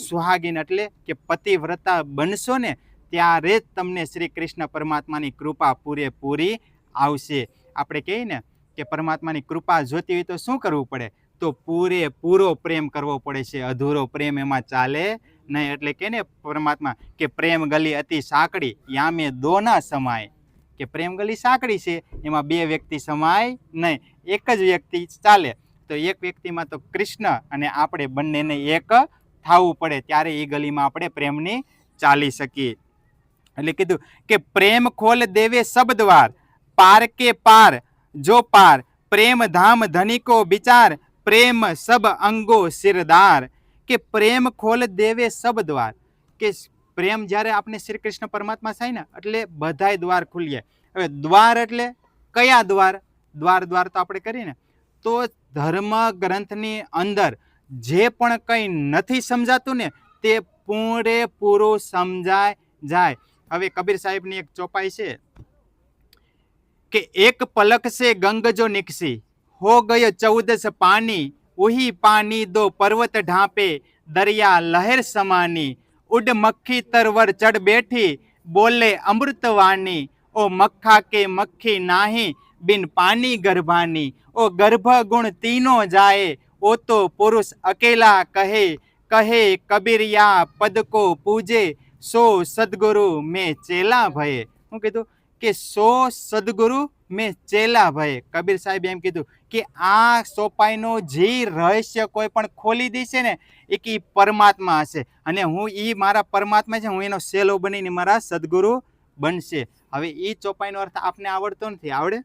સુહાગીન એટલે કે પતિવ્રતા બનશો ને ત્યારે જ તમને શ્રી કૃષ્ણ પરમાત્માની કૃપા પૂરેપૂરી આવશે. આપણે કહીએ ને કે પરમાત્માની કૃપા જોતી હોય તો શું કરવું પડે? તો પૂરેપૂરો પ્રેમ કરવો પડે છે, અધૂરો પ્રેમ એમાં ચાલે નહીં. એટલે કે ને પરમાત્મા કે પ્રેમ ગલી અતિ સાંકડી યા મેં દો ના સમાય, કે પ્રેમ ગલી સાંકડી છે એમાં 2 વ્યક્તિ સમાય નહીં, એક જ વ્યક્તિ ચાલે. તો તો એક વ્યક્તિમાં તો કૃષ્ણ અને આપણે બંનેને એક થવું પડે, ત્યારે એ ગલીમાં આપણે પ્રેમની ચાલી શકીએ. એટલે કીધું કે પ્રેમ ખોલ દેવે સબ દ્વાર, પાર કે પાર જો પાર, પ્રેમ ધામ ધનિકો વિચાર, પ્રેમ સબ અંગો સિરદાર. કે પ્રેમ ખોલ દેવે સબ દ્વાર, કે પ્રેમ જ્યારે આપણે શ્રી કૃષ્ણ પરમાત્મા થાય ને એટલે બધાય દ્વાર ખુલી જાય. હવે દ્વાર એટલે કયા દ્વાર? દ્વાર તો આપણે કરીએ ને તો ધર્મ ગ્રંથની અંદર જે પણ કંઈ નથી સમજાતું ને તે પૂરેપૂરું સમજાય જાય. હવે કબીર સાહેબની એક ચોપાઈ છે કે એક પલક સે ગંગ જો નિકસી, હો ગયો 14 પાनी, वही पानी दो पर्वत ढांपे, दरिया लहर समानी, उड मक्खी तरवर चढ़ बैठी, बोले अमृतवाणी, ओ मक्खा के मक्खी नाही, बिन पानी गर्भानी, ओ गर्भ गुण तीनों जाए, ओ तो पुरुष अकेला कहे, कहे कबीरिया पद को पूजे, सो सदगुरु में चेला भये. હું કીધું કે 100 સદગુરુ મેં ચેલા ભયે. કબીર સાહેબ એમ કીધું કે આ સોપાઈનો જે રહસ્ય કોઈ પણ ખોલી દેશે ને એ કે પરમાત્મા હશે, અને હું એ મારા પરમાત્મા છે, હું એનો સેલો બનીને મારા સદગુરુ બનશે. હવે એ ચોપાઈનો અર્થ આપને આવડતો નથી, આવડે?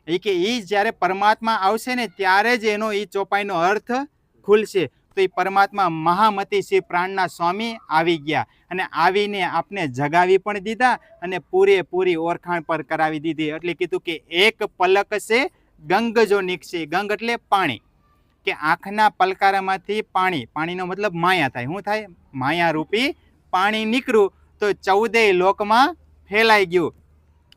એ કે એ જ્યારે પરમાત્મા આવશે ને ત્યારે જ એનો એ ચોપાઈનો અર્થ ખુલશે. તો એ પરમાત્મા મહામતી શ્રી પ્રાણના સ્વામી આવી ગયા અને આવીને આપને જગાવી પણ દીધા અને પૂરેપૂરી ઓળખાણ પર કરાવી દીધી. એટલે કીધું કે એક પલક છે ગંગ જો નીકશે. ગંગ એટલે પાણી, કે આંખના પલકારામાંથી પાણીનો મતલબ માયા થાય. શું થાય? માયા રૂપી પાણી નીકળ્યું તો 14 લોકમાં ફેલાઈ ગયું.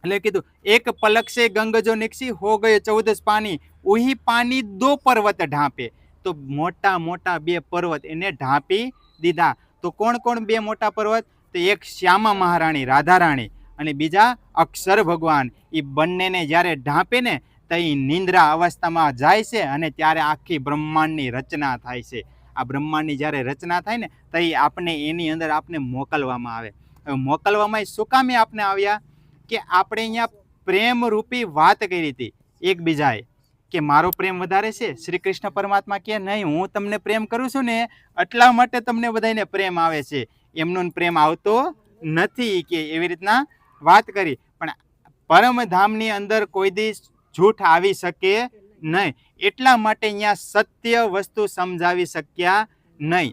એટલે કીધું એક પલક સે ગંગ જો નીકસી, હો ગયો 14 પાनी, वही पानी 2 पर्वत ढांपे. તો મોટા મોટા 2 પર્વત એને ઢાંપી દીધા. તો કોણ કોણ 2 મોટા પર્વત? તો એક શ્યામા મહારાણી રાધારાણી અને બીજા અક્ષર ભગવાન. એ બંનેને જ્યારે ઢાંપે ને તો એ નિંદ્રા અવસ્થામાં જાય છે અને ત્યારે આખી બ્રહ્માંડની રચના થાય છે. આ બ્રહ્માંડની જ્યારે રચના થાય ને તો એ આપણે એની અંદર આપને મોકલવામાં આવે. હવે મોકલવામાં શું કામે આપને આવ્યા? કે આપણે અહીંયા પ્રેમરૂપી વાત કરી હતી એકબીજાએ કે મારો પ્રેમ વધારે છે. શ્રી કૃષ્ણ પરમાત્મા કે નહીં, હું તમને પ્રેમ કરું છું ને એટલા માટે તમને બધાને પ્રેમ આવે છે, એમનો પ્રેમ આવતો નથી. કે એવી રીતના વાત કરી. પણ પરમધામની અંદર કોઈ દી જૂઠ આવી શકે નહીં, એટલા માટે અહીંયા સત્ય વસ્તુ સમજાવી શક્યા નહીં.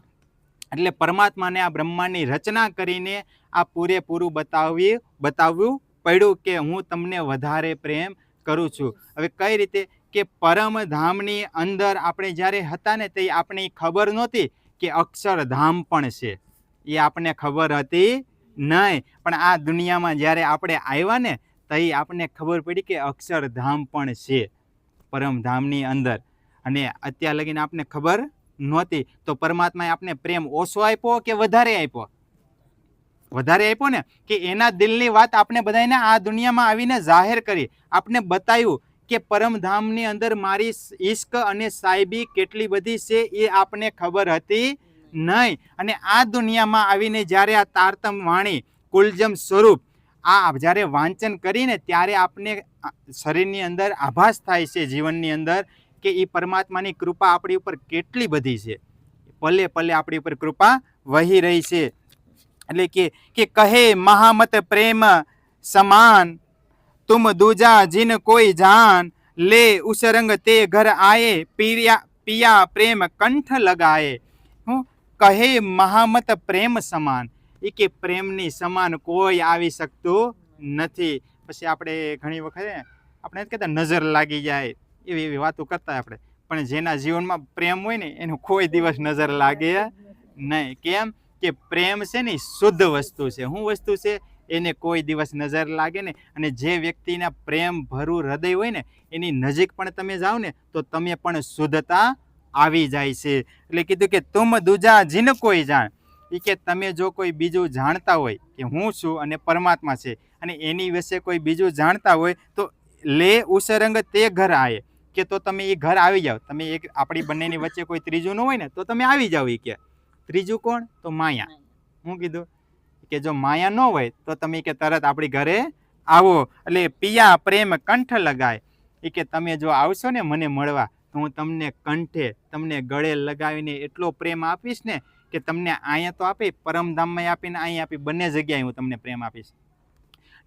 એટલે પરમાત્માને આ બ્રહ્માંડની રચના કરીને આ પૂરેપૂરું બતાવવું પડ્યું કે હું તમને વધારે પ્રેમ કરું છું. હવે કઈ રીતે? કે પરમધામની અંદર આપણે જ્યારે હતા ને તે આપણે ખબર નહોતી કે અક્ષરધામ પણ છે, એ આપણને ખબર હતી નહીં. પણ આ દુનિયામાં જ્યારે આપણે આવ્યા ને તો એ આપણને ખબર પડી કે અક્ષરધામ પણ છે પરમધામની અંદર, અને અત્યાર લગીને આપને ખબર નહોતી. તો પરમાત્માએ આપને પ્રેમ ઓછો આપ્યો કે વધારે આપ્યો? વધારે આપ્યો ને, કે એના દિલની વાત આપણે બધાને આ દુનિયામાં આવીને જાહેર કરી, આપણે બતાવ્યું કે પરમધામની અંદર મારી ઈશ્ક અને સાહેબી કેટલી બધી છે એ આપને ખબર હતી નહીં. અને આ દુનિયામાં આવીને જ્યારે આ તારતમ વાણી કુલજમ સ્વરૂપ આ જ્યારે વાંચન કરીને ત્યારે આપને શરીરની અંદર આભાસ થાય છે જીવનની અંદર કે એ પરમાત્માની કૃપા આપણી ઉપર કેટલી બધી છે, પલે પલે આપણી ઉપર કૃપા વહી રહી છે. એટલે કે કહે મહામત પ્રેમ સમાન, तुम दूजा जिन कोई जान, ले उस रंग ते घर आए, पिया प्रेम कंठ लगाए. હું કહે મહામત પ્રેમ સમાન, એ કે પ્રેમની સમાન કોઈ આવી શકતું નથી. પછી આપણે ઘણી વખત આપણે કહેતા નજર લાગી જાય એવી વાતો કરતા આપણે, પણ જેના જીવનમાં પ્રેમ હોય ને એનું કોઈ દિવસ નજર લાગે નહીં. કેમ? કે પ્રેમ છે ને શુદ્ધ વસ્તુ છે. શું વસ્તુ છે? એને કોઈ દિવસ નજર લાગે ને. અને જે વ્યક્તિના પ્રેમ ભરું હૃદય હોય ને એની નજીક પણ તમે જાઓ ને તો તમે પણ શુદ્ધતા આવી જાય છે. એટલે કીધું કે તુમ દૂજા જીન કોઈ જાણ, એ કે તમે જો કોઈ બીજું જાણતા હોય કે હું છું અને પરમાત્મા છે અને એની વિશે કોઈ બીજું જાણતા હોય તો લે ઉસ રંગ તે ઘર આયે, કે તો તમે એ ઘર આવી જાઓ. તમે એક આપણી બંનેની વચ્ચે કોઈ ત્રીજું ન હોય ને તો તમે આવી જાઓ. એ કે ત્રીજું કોણ? તો માયા. હું કીધું કે જો માયા ન હોય તો તમે કે તરત આપણી ઘરે આવો. એટલે પિયા પ્રેમ કંઠ લગાય, એ કે તમે જો આવશો ને મને મળવા તો હું તમને કંઠે તમને ગળે લગાવીને એટલો પ્રેમ આપીશ ને કે તમને અહીંયા તો આપી, પરમધામમાં આપીને અહીંયા આપી, બંને જગ્યાએ હું તમને પ્રેમ આપીશ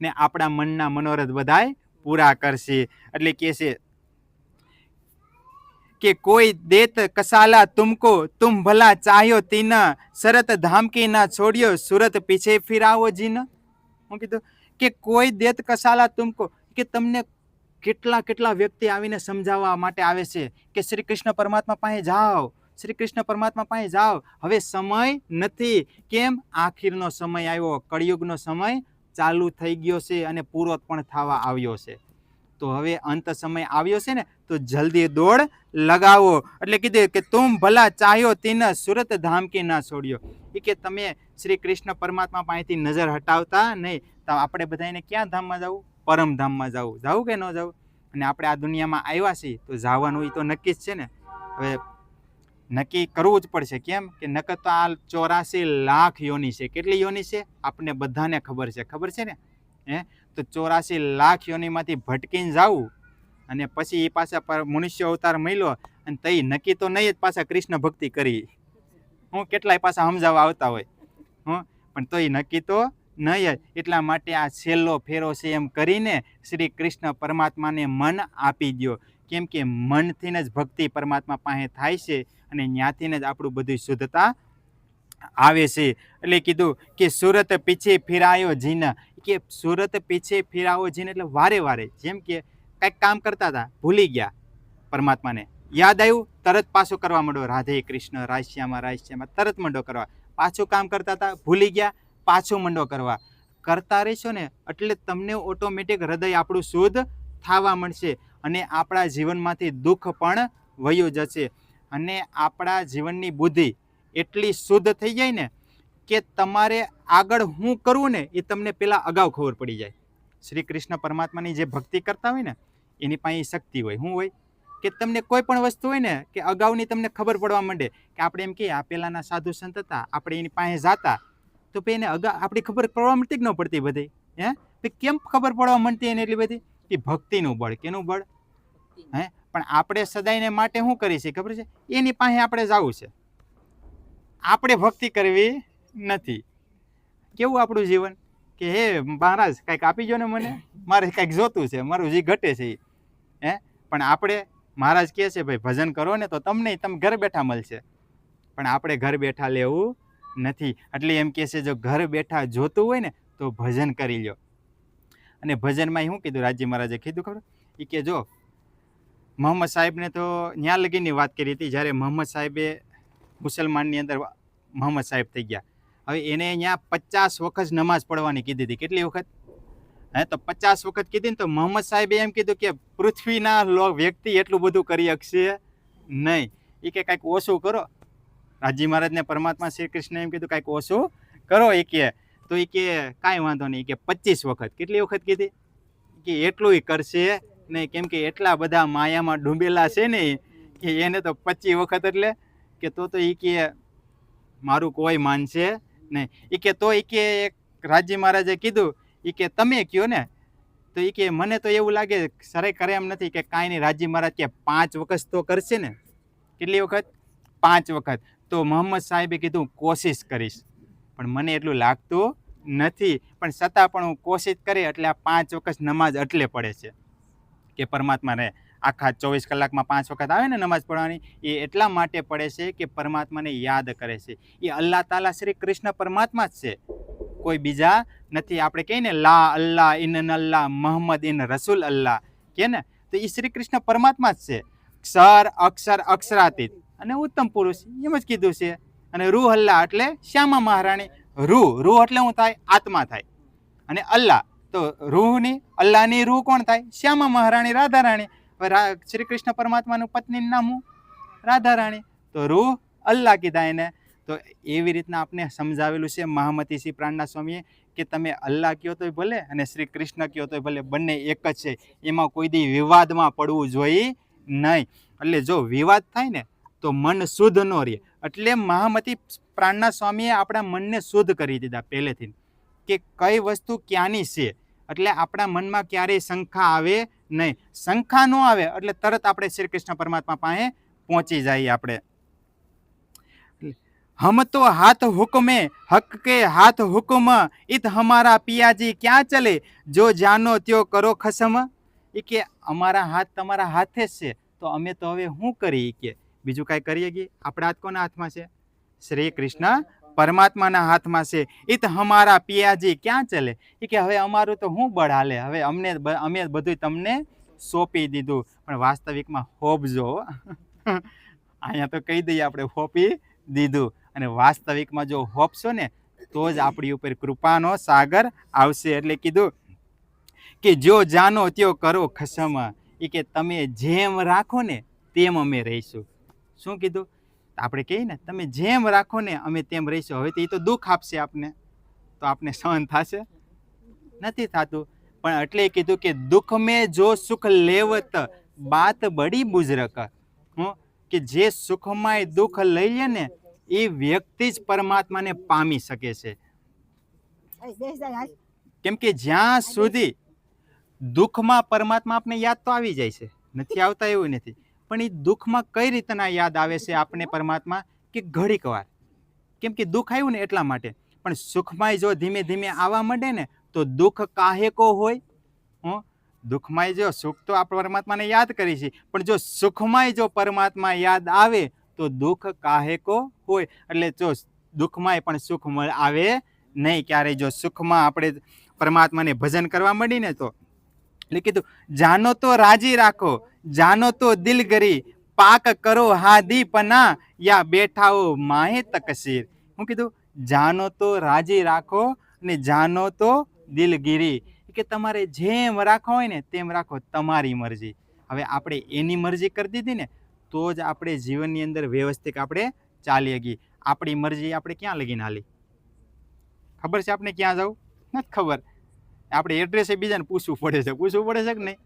ને આપણા મનના મનોરથ બધાય પૂરા કરશે. એટલે કે છે કે કોઈ દેત કસાલા તુમકો તુમ ભલા ચાહ્યો તીન, શરત ધામ કી ના છોડ્યો સુરત પીછે ફિરાવો જીન. હું કીધું કે કોઈ દેત કસાલા તુમકો, કે તમને કેટલા કેટલા વ્યક્તિ આવીને સમજાવવા માટે આવે છે કે શ્રી કૃષ્ણ પરમાત્મા પાસે જાઓ, શ્રી કૃષ્ણ પરમાત્મા પાસે જાઓ. હવે સમય નથી. કેમ? આખીરનો સમય આવ્યો, કળિયુગનો સમય ચાલુ થઈ ગયો છે અને પૂરો પણ થવા આવ્યો છે. તો હવે અંત સમય આવ્યો છે ને, તો જલ્દી દોડ લગાવો. એટલે કીધું કે તુમ ભલા ચાહ્યો તીન, સુરત ધામ કી ના છોડ્યો. એ કે તમે શ્રી કૃષ્ણ પરમાત્મા પાસેથી નજર હટાવતા નહીં. તો આપણે બધાને ક્યાં ધામમાં જવું? પરમધામમાં જવું કે ન જવું? અને આપણે આ દુનિયામાં આવ્યા છીએ તો જવાનું એ તો નક્કી જ છે ને. હવે નક્કી કરવું જ પડશે. કેમ કે નકર તો આ 84 લાખ યોની છે. કેટલી યોની છે આપણને બધાને ખબર છે ને. તો 84 લાખ યોનીમાંથી ભટકીને જવું અને પછી એ પાછા મનુષ્ય અવતાર મળ્યો અને તઈ નક્કી તો નહીં જ પાછા કૃષ્ણ ભક્તિ કરી. હું કેટલાય પાછા સમજાવવા આવતા હોય પણ તોય નક્કી તો નહીં જ. એટલા માટે આ છેલ્લો ફેરો છે એમ કરીને શ્રી કૃષ્ણ પરમાત્માને મન આપી દો. કેમ કે મનથી જ ભક્તિ પરમાત્મા પાસે થાય છે અને ત્યાંથી જ આપણું બધું શુદ્ધતા આવે છે. એટલે કીધું કે સુરત પીછે ફિરાયો જીન, કે સુરત પીછે ફિરાવો જીન એટલે વારે વારે. જેમ કે કંઈક કામ કરતા હતા, ભૂલી ગયા, પરમાત્માને યાદ આવ્યું, તરત પાછું કરવા માંડો, રાધે કૃષ્ણ રાશ્યામાં તરત મંડો કરવા. પાછું કામ કરતા હતા, ભૂલી ગયા, પાછું મંડો કરવા. કરતા રહેશો ને એટલે તમને ઓટોમેટિક હૃદય આપણું શુદ્ધ થવા મળશે અને આપણા જીવનમાંથી દુઃખ પણ વયું જશે અને આપણા જીવનની બુદ્ધિ એટલી શુદ્ધ થઈ જાય ને કે તમારે આગળ શું કરવું ને એ તમને પહેલાં અગાઉ ખબર પડી જાય. શ્રી કૃષ્ણ પરમાત્માની જે ભક્તિ કરતા હોય ને એની પાસે શક્તિ હોય. શું હોય? કે તમને કોઈ પણ વસ્તુ હોય ને કે અગાઉની તમને ખબર પડવા માંડે. કે આપણે એમ કહીએ આ પહેલાંના સાધુ સંત હતા, આપણે એની પાસે જાતા તો પછી એને આપણી ખબર પડવા માંડતી કે ન પડતી બધી? કેમ ખબર પડવા માંડતી એને એટલી બધી? કે ભક્તિનું બળ. કેનું બળ? પણ આપણે સદાયને માટે શું કરીએ છીએ ખબર છે? એની પાસે આપણે જવું છે, આપણે ભક્તિ કરવી નથી. કેવું આપણું જીવન કે હે મહારાજ કંઈક આપી જો ને મને, મારે કંઈક જોતું છે, મારું જે ઘટે છે પણ આપણે મહારાજ કહે છે ભાઈ ભજન કરો ને તો તમે ઘર બેઠા મળશે. પણ આપણે ઘર બેઠા લેવું નથી. એટલે એમ કહે છે જો ઘર બેઠા જોતું હોય ને તો ભજન કરી લો. અને ભજનમાં શું કીધું? રાજજી મહારાજે કીધું ખબર? એ કે જો મોહમ્મદ સાહેબને તો ન્યા લગીની વાત કરી હતી જ્યારે મોહમ્મદ સાહેબે મુસલમાનની અંદર મોહમ્મદ સાહેબ થઈ ગયા. હવે એને અહીંયા 50 વખત નમાઝ પડવાની કીધી હતી. કેટલી વખત? તો 50 વખત કીધી ને તો મોહમ્મદ સાહેબે એમ કીધું કે પૃથ્વીના વ્યક્તિ એટલું બધું કરી શકશે નહીં. એ કે કાંઈક ઓછું કરો. રાજજી મહારાજને પરમાત્મા શ્રી કૃષ્ણ એમ કીધું કાંઈક ઓછું કરો. એ કે તો એ કે કાંઈ વાંધો નહીં. કે 25 વખત. કેટલી વખત કીધી? કે એટલું કરશે નહીં. કેમ કે એટલા બધા માયામાં ડૂબેલા છે ને કે એને તો 25 વખત એટલે કે તો એ કે મારું કોઈ માનશે નહીં. એ કે તો એ કે રાજજી મહારાજે કીધું એ કે તમે કયો ને તો એ કે મને તો એવું લાગે સરે કરે એમ નથી. કે કાંઈ નહીં. રાજજી મહારાજ કે 5 વખત તો કરશે ને. કેટલી વખત? 5 વખત. તો મોહમ્મદ સાહેબે કીધું કોશિશ કરીશ, પણ મને એટલું લાગતું નથી. પણ છતાં પણ હું કોશિશ કરી એટલે આ 5 વખત નમાઝ એટલે પડે છે કે પરમાત્માને આખા 24 કલાકમાં 5 વખત આવે ને નમાઝ પડવાની, એ એટલા માટે પડે છે કે પરમાત્માને યાદ કરે છે. એ અલ્લાહ તાલા શ્રી કૃષ્ણ પરમાત્મા જ છે, કોઈ બીજા નથી. આપણે કહીએ ને લા અલ્લાહ ઇન અલ્લાહ મોહમ્મદ ઇન રસૂલ અલ્લાહ કે ને, તો એ શ્રી કૃષ્ણ પરમાત્મા જ છે. ક્ષર અક્ષર અક્ષરાતીત અને ઉત્તમ પુરુષ એમ જ કીધું છે. અને રૂહ અલ્લાહ એટલે શ્યામા મહારાણી. રૂહ એટલે શું થાય? આત્મા થાય. અને અલ્લાહ તો રૂહની, અલ્લાહની રૂહ કોણ થાય? શ્યામા મહારાણી, રાધા રાણી. શ્રી કૃષ્ણ પરમાત્માનું પત્નીનું નામ હું? રાધા રાણી. તો રૂહ અલ્લાહ કીધા એને. તો એવી રીતના આપણે સમજાવેલું છે મહામતી શ્રી પ્રાણના સ્વામીએ કે તમે અલ્લાહ કહો તોય ભલે અને શ્રી કૃષ્ણ કહો તોય ભલે, બંને એક જ છે. એમાં કોઈ દી વિવાદમાં પડવું જોઈએ નહીં. એટલે જો વિવાદ થાય ને તો મન શુદ્ધ ન રહે. એટલે મહામતી પ્રાણના સ્વામીએ આપણા મનને શુદ્ધ કરી દીધા પહેલેથી કે કઈ વસ્તુ ક્યાંની છે એટલે આપણા મનમાં ક્યારેય શંકા આવે નહીં. શંકા ન આવે એટલે તરત આપણે શ્રી કૃષ્ણ પરમાત્મા પાસે પહોંચી જઈએ આપણે. हम तो हाथ हुक्मे हक के हाथ हुक्म इत हमारा पियाजी क्या चले जो जानो त्यो કરો ખસમ. એ કે અમારા હાથ તમારા હાથે જ છે તો અમે તો હવે શું કરીએ કે બીજું કાંઈ કરીએ કે આપણા હાથ કોના હાથમાં છે? શ્રી કૃષ્ણ પરમાત્માના હાથમાં છે. इत हमारा पियाजी ક્યાં ચલે. એ કે હવે અમારું તો શું બળ હાલે, હવે અમે બધું તમને સોંપી દીધું. પણ વાસ્તવિકમાં હોપજો અહીંયા તો કહી દઈએ આપણે હોપી દીધું. અને વાસ્તવિકમાં જો હોપશો ને તો જ આપણી ઉપર કૃપાનો સાગર આવશે. એટલે કીધું કે જો જાનો ત્યો કરો ખસમ. એ કે તમે જેમ રાખો ને તેમ અમે રહીશું. શું કીધું? આપણે કહીએ ને તમે જેમ રાખો ને અમે તેમ રહીશું. હવે તો એ તો દુઃખ આપશે આપને, તો આપને સહન થશે? નથી થતું. પણ એટલે કીધું કે દુઃખ મેં જો સુખ લેવત બાત બડી બુઝરક. કે જે સુખમાં દુઃખ લઈ લે ને એ વ્યક્તિ જ પરમાત્માને પામી શકે છે. કેમ કે જ્યાં સુધી દુઃખમાં પરમાત્મા આપને યાદ તો આવી જાય છે, નથી આવતા એવું નથી. પણ એ દુઃખમાં કઈ રીતના યાદ આવે છે આપને પરમાત્મા? કે ઘડીક વાર. કેમ કે દુઃખ આવ્યું ને એટલા માટે. પણ સુખમાં જો ધીમે ધીમે આવવા માંડે ને તો દુઃખ કાહે કો હોય. દુઃખમાં જો સુખ તો આપણે પરમાત્માને યાદ કરી છે, પણ જો સુખમાં જો પરમાત્મા યાદ આવે તો દુઃખ કાહે કો હોય. એટલે જો દુઃખમાં પણ સુખ આવે નહીં ક્યારે. જો સુખમાં આપણે પરમાત્માને ભજન કરવા માંડીને તો એટલે કીધું જાનો તો રાજી રાખો, જાનો તો દિલગરી, પાક કરો હા દીપના યા બેઠાઓ માહે તકસીર. હું કીધું જાનો તો રાજી રાખો ને જાનો તો દિલગીરી. કે તમારે જેમ રાખો હોય ને તેમ રાખો, તમારી મરજી. હવે આપણે એની મરજી કરી દીધી ને તો જ આપણે જીવનની અંદર વ્યવસ્થિત આપણે ચાલી શકીએ. આપણી મરજી આપણે ક્યાં લગીને હાલી? ખબર છે આપણે ક્યાં જવું? નથી ખબર. આપણે એડ્રેસ બીજાને પૂછવું પડે છે કે નહીં?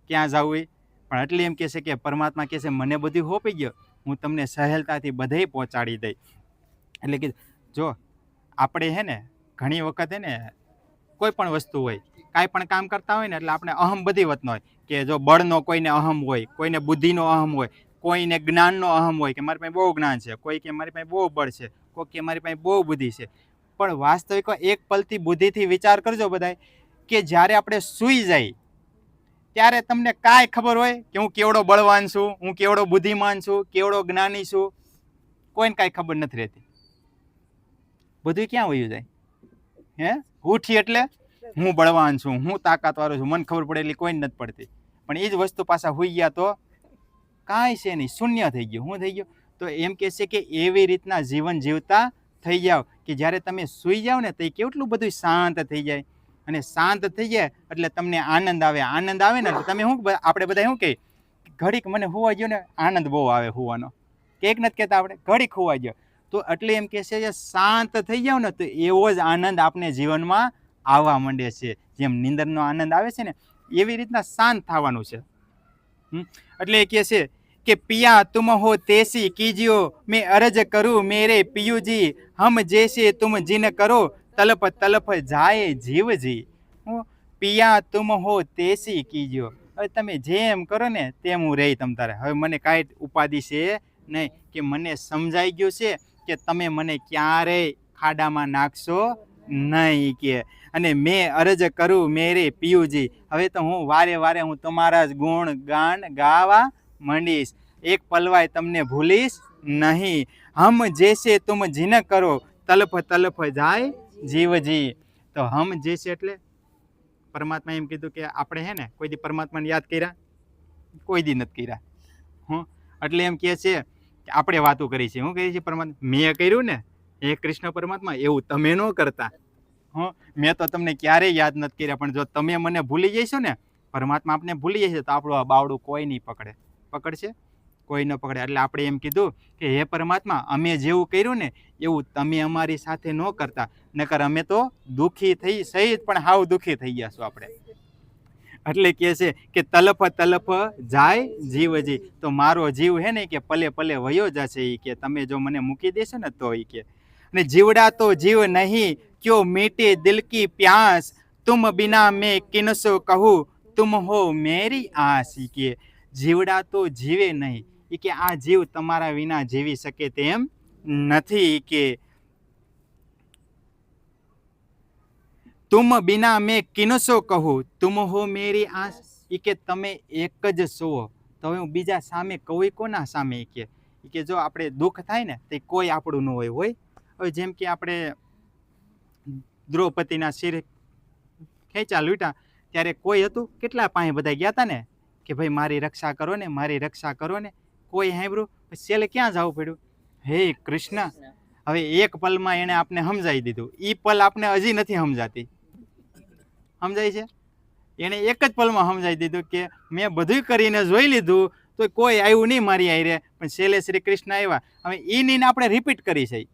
ક્યાં જવું એ? પણ એટલે એમ કહે છે કે પરમાત્મા કહે છે મને બધું હોપી ગયો, હું તમને સહેલતાથી બધે પહોંચાડી દઈ. એટલે કે જો આપણે હે ને ઘણી વખત હે ને કોઈ પણ વસ્તુ હોય, કાંઈ પણ કામ કરતા હોય ને એટલે આપણે અહમ બધી વતનો હોય. કે જો બળનો કોઈને અહમ હોય, કોઈને બુદ્ધિનો અહમ હોય, કોઈને જ્ઞાનનો અહમ હોય કે મારી પાસે બહુ જ્ઞાન છે, કોઈ કે મારી પાસે બહુ બળ છે, કોઈ કે મારી પાસે બહુ બુદ્ધિ છે. પણ વાસ્તવિક એક પલથી બુદ્ધિથી વિચાર કરજો બધાય કે જ્યારે આપણે સૂઈ જાય ત્યારે તમને કાંઈ ખબર હોય કે હું કેવડો બળવાન છું, હું કેવડો બુદ્ધિમાન છું, કેવડો જ્ઞાની છું? કોઈને કાંઈ ખબર નથી રહેતી. બધું ક્યાં વયું જાય? ઉઠી એટલે હું બળવાન છું, હું તાકાતવાળો છું, મને ખબર પડે એટલી કોઈને નથી પડતી. પણ એ જ વસ્તુ પાછા હોઈ ગયા તો કાંઈ છે નહીં, શૂન્ય થઈ ગયું. શું થઈ ગયું? તો એમ કહે છે કે એવી રીતના જીવન જીવતા થઈ જાઓ કે જ્યારે તમે સૂઈ જાઓ ને તો એ કેટલું બધું શાંત થઈ જાય. અને શાંત થઈ જાય એટલે તમને આનંદ આવે. આનંદ આવે ને એટલે તમે શું, આપણે બધા શું કહીએ ઘડીક મને હોવા ગયો ને આનંદ બહુ આવે હોવાનો. કે નથી કહેતા આપણે ઘડીક હોવા ગયો? તો એટલે એમ કહે છે કે શાંત થઈ જાવ ને તો એવો જ આનંદ આપણે જીવનમાં આવવા માંડે છે. જેમ નીંદરનો આનંદ આવે છે ને એવી રીતના શાંત થવાનું છે. એટલે એ કહે છે કે પિયા તુમ હો તેસી કીजियो મેં અરજ કરું મેરે પિયુજી, હમ જૈસે તુમ જીન કરો તલપ તલપ જાય જીવજી. પિયા તુમ હો તેસી કીजियो. હવે તમે જેમ કરો ને તેમ હું રહી તમ તારે. હવે મને કાંઈ ઉપાધિ છે નહીં. કે મને સમજાઈ ગયું છે કે તમે મને ક્યારેય ખાડામાં નાખશો નહીં. કે અને મેં અરજ કરું મેરે પિયુજી, હવે તો હું વારે વારે હું તમારા જ ગુણ ગાન ગાવા માંડીશ, એક પલવાય તમને ભૂલીશ નહીં. હમ જૈસે તુમ જીન કરો તલફ તલફ જાય જીવજી. તો હમ જૈસે એટલે પરમાત્મા એમ કીધું કે આપણે હે ને કોઈ દી પરમાત્માને યાદ કર્યા? કોઈ દી નથી કર્યા. એટલે એમ કહે છે કે આપણે વાતો કરી છે. શું કરી છે? પરમાત્મા મેં કર્યું ને એ કૃષ્ણ પરમાત્મા એવું તમે ન કરતા. મેં તો તમને ક્યારેય યાદ નથી કર્યા. પણ જો તમે મને ભૂલી જઈશો ને, પરમાત્મા આપણે ભૂલી જશે તો આપણું આ બાવડું કોઈ નહીં પકડે. પકડશે? કોઈ ન પકડે. એટલે આપણે એમ કીધું કે હે પરમાત્મા અમે જેવું કર્યું ને એવું તમે અમારી સાથે ન કરતા, નકર અમે તો દુઃખી થઈ સહિત પણ હાવ દુઃખી થઈ ગયા છો આપણે. એટલે કહે છે કે તલફ તલફ જાય જીવજી. તો મારો જીવ હે ને કે પલે પલે વયો જશે. એ કે તમે જો મને મૂકી દેશો ને તો એ કે. ને જીવડા તો જીવ નહીં ક્યો મીટે દિલ કી પ્યાસ, तुम बिना मैं किनसो कहूँ, तुम हो मेरी आस. કે જીવડા તો જીવે નહીં, કે આ જીવ તમારા વિના જીવી શકે તેમ નથી. કે તુમ બિના મેં કિનસો કહું, તુમ હો મેરી આસ. કે તમે એક જ છો, તો હવે હું બીજા સામે કહું કોના સામે. કે જો આપણે દુઃખ થાય ને તો કોઈ આપણું ન હોય. હવે જેમ કે આપણે દ્રૌપદીના શિર ખેંચા લૂંટા ત્યારે કોઈ હતું, કેટલા પાસે બધા ગયા હતા ને કે ભાઈ મારી રક્ષા કરો ને, મારી રક્ષા કરો ને. કોઈ સાંભળ્યું? છેલ્લે ક્યાં જવું પડ્યું? હે કૃષ્ણ. હવે એક પલમાં એને આપને સમજાવી દીધું. એ પલ આપને હજી નથી સમજાતી. સમજાય છે? એને એક જ પલમાં સમજાવી દીધું કે મેં બધું કરીને જોઈ લીધું તો કોઈ આવ્યું નહીં મારી આયરે, પણ છેલ્લે શ્રી કૃષ્ણ આવ્યા. હવે એ નીને આપણે રિપીટ કરી છે.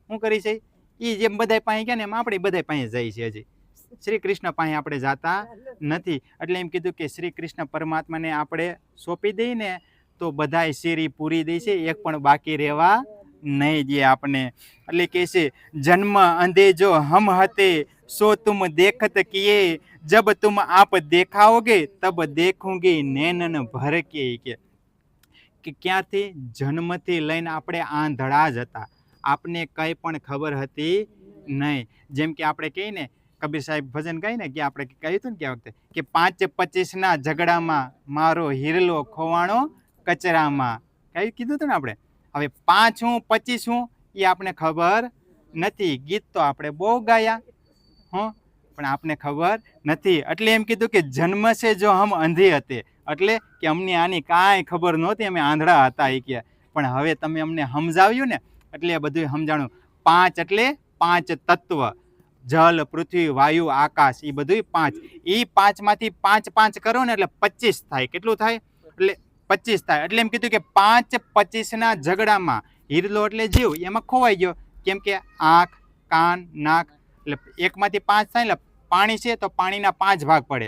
શું કરી છે? એ જેમ બધા પાસે ગયા ને એમ આપણે બધા પાસે જાય છે. હજી શ્રી કૃષ્ણ પાસે આપણે જાતા નથી. એટલે એમ કીધું કે શ્રી કૃષ્ણ પરમાત્માને આપણે સોંપી દઈએ ને તો બધાય શેરી પૂરી દે છે, એક પણ બાકી રહેવા નહીં દે આપણે. એટલે કે છે જન્મ અંધે જો હમ હતે સો તુમ દેખત કિએ, જબ તુમ આપ દેખાઓગે તબ દેખુંગી નૈનન ભર કે. કે ક્યાંથી જન્મથી લઈને આપણે આંધળા જ હતા, આપને કંઈ પણ ખબર હતી નહીં. જેમ કે આપણે કહીએ ને, કબીર સાહેબ ભજન ગાય ને કે આપણે કહ્યું હતું ને કે વખતે કે 5-25ના ઝઘડામાં મારો હિરલો ખોવાણો કચરામાં. કઈ કીધું હતું ને આપણે? હવે 5 હું 25 હું એ આપણે ખબર નથી. ગીત તો આપણે બહુ ગાયા પણ આપને ખબર નથી. એટલે એમ કીધું કે જન્મ છે જો હમ અંધી હતી, એટલે કે અમને આની કાંઈ ખબર નહોતી, અમે આંધળા હતા. એ કે પણ હવે તમે અમને સમજાવ્યું ને એટલે બધું સમજાણું. 5 એટલે 5 તત્વ, જલ પૃથ્વી વાયુ આકાશ, એ બધું 5. એ 5માંથી 5 કરો ને એટલે 25 થાય. કેટલું થાય? એટલે 25 થાય. એટલે એમ કીધું કે 5-25ના ઝઘડામાં હિરલો એટલે જીવ એમાં ખોવાઈ ગયો. કેમ કે આંખ, કાન, નાક, એટલે એકમાંથી 5 થાય. એટલે પાણી છે તો પાણીના 5 ભાગ પડે.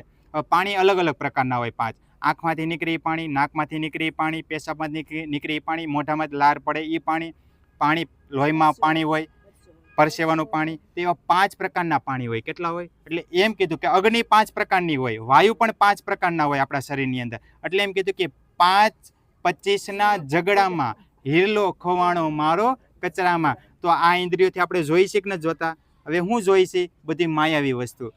પાણી અલગ અલગ પ્રકારના હોય 5. આંખમાંથી નીકળી પાણી, નાકમાંથી નીકળી પાણી, પેશાબમાંથી નીકળી પાણી, મોઢામાંથી લાર પડે એ પાણી, પાણી લોહીમાં પાણી હોય, પરસેવાનું પાણી. તો એવા 5 પ્રકારના પાણી હોય. કેટલા હોય? એટલે એમ કીધું કે અગ્નિ 5 પ્રકારની હોય, વાયુ પણ 5 પ્રકારના હોય આપણા શરીરની અંદર. એટલે એમ કીધું કે 5-25ના ઝઘડામાં હિરલો ખોવાણો મારો કચરામાં. તો આ ઇન્દ્રિયોથી આપણે જોઈ છે કે નથી જોતા? હવે હું જોઈ છે? બધી માયાવી વસ્તુ.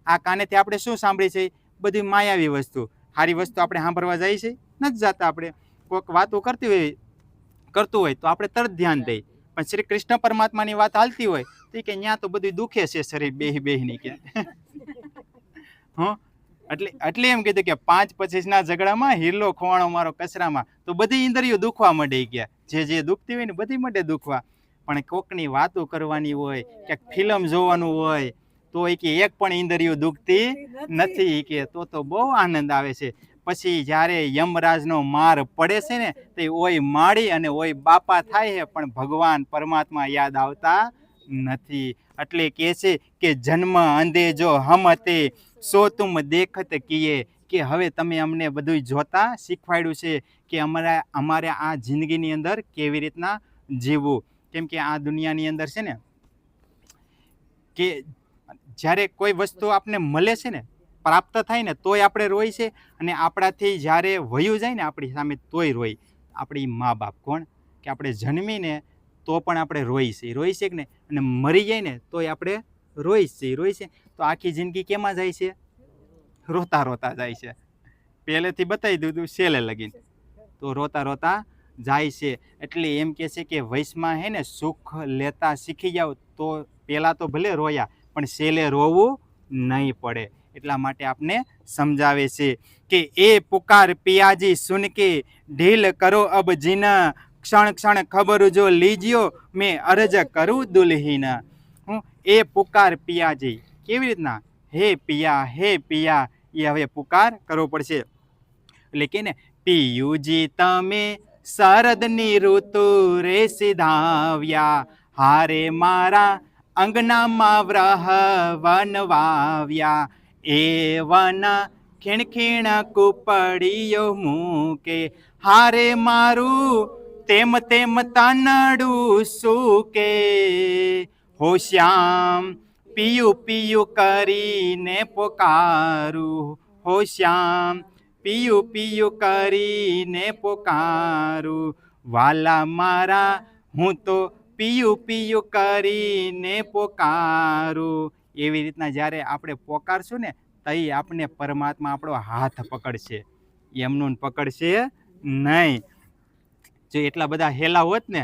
આ કાનેથી આપણે શું સાંભળી છે? બધી માયાવી વસ્તુ. સારી વસ્તુ આપણે સાંભળવા જાય છે? નથી જતા. આપણે કોઈક વાતો કરતું હોય તો આપણે તરત ધ્યાન દઈએ, પણ શ્રી કૃષ્ણ પરમાત્માની વાત હાલતી હોય તો કે ત્યાં તો બધું દુખે છે શરીર બેહની કે. એટલે એમ કીધું કે 5-25ના ઝઘડામાં હિરલો ખોવાણો મારો કચરામાં. તો બધી ઇન્દ્રિયો દુખવા માંડી ગયા. જે દુખતી હોય ને બધી માટે દુખવા. પણ કોકની વાતો કરવાની હોય, ક્યાંક ફિલ્મ જોવાનું હોય તો કે એક પણ ઇન્દ્રિયો દુખતી નથી. કે તો બહુ આનંદ આવે છે. પછી જ્યારે યમરાજનો માર પડે છે ને તે ઓય માળી અને ઓય બાપા થાય છે, પણ ભગવાન પરમાત્મા યાદ આવતા નથી. એટલે કહે છે કે જન્મ અંધે જો હમ હતે સો તુમ દેખત કિએ. કે હવે તમે અમને બધું જોતા શીખવાડ્યું છે કે અમારે આ જિંદગીની અંદર કેવી રીતના જીવવું. કેમ કે આ દુનિયાની અંદર છે ને કે જ્યારે કોઈ વસ્તુ આપને મળે છે ને, પ્રાપ્ત થાય ને તોય આપણે રોય છે, અને આપણાથી જ્યારે વયું જાય ને આપણી સામે તોય રોય. આપણી મા બાપ કોણ? કે આપણે જન્મીને તો પણ આપણે રોઈ છે કે ને, અને મરી જાય ને તોય આપણે રોઈ છે. તો આખી જિંદગી કેમાં જાય છે? રોતા રોતા જાય છે. પહેલેથી બતાવી દીધું છેલ્લે લગીને તો રોતા રોતા જાય છે. એટલે એમ કહે છે કે વયસમાં હે ને સુખ લેતા શીખી જાવ તો પહેલાં તો ભલે રોયા પણ છેલ્લે રોવું નહીં પડે. એટલા માટે આપને સમજાવે છે કે એ પુકાર પિયાજી સુન કે ઢીલ કરો અબ જીના, ક્ષણ ક્ષણ ખબર જો લીજ્યો મેં અરજ કરું દુલ્હીના. એ પુકાર પિયાજી કેવી રીતના? હે પિયા એ હવે પુકાર કરવો પડશે. એટલે કે ને પિયુજી તમે શરદની ઋતુ રે સીધાવ્યા, હારે મારા અંગનામાં વ્રહ વન વાવ્યા. એ વન ખીણ કુપડીયો મૂકે, હારે મારું તેમ તનડું સૂકે. હો શ્યામ પિયું પિયું કરીને પોકારું હો શ્યામ, પિયું પિયું કરીને પોકારું વાલા મારા, હું તો પિયું પિયું કરીને પોકારું. એવી રીતના જ્યારે આપણે પોકારશું ને તઈ આપણે પરમાત્મા આપણો હાથ પકડશે, એમનું પકડશે નહીં. જો એટલા બધા હેલા હોત ને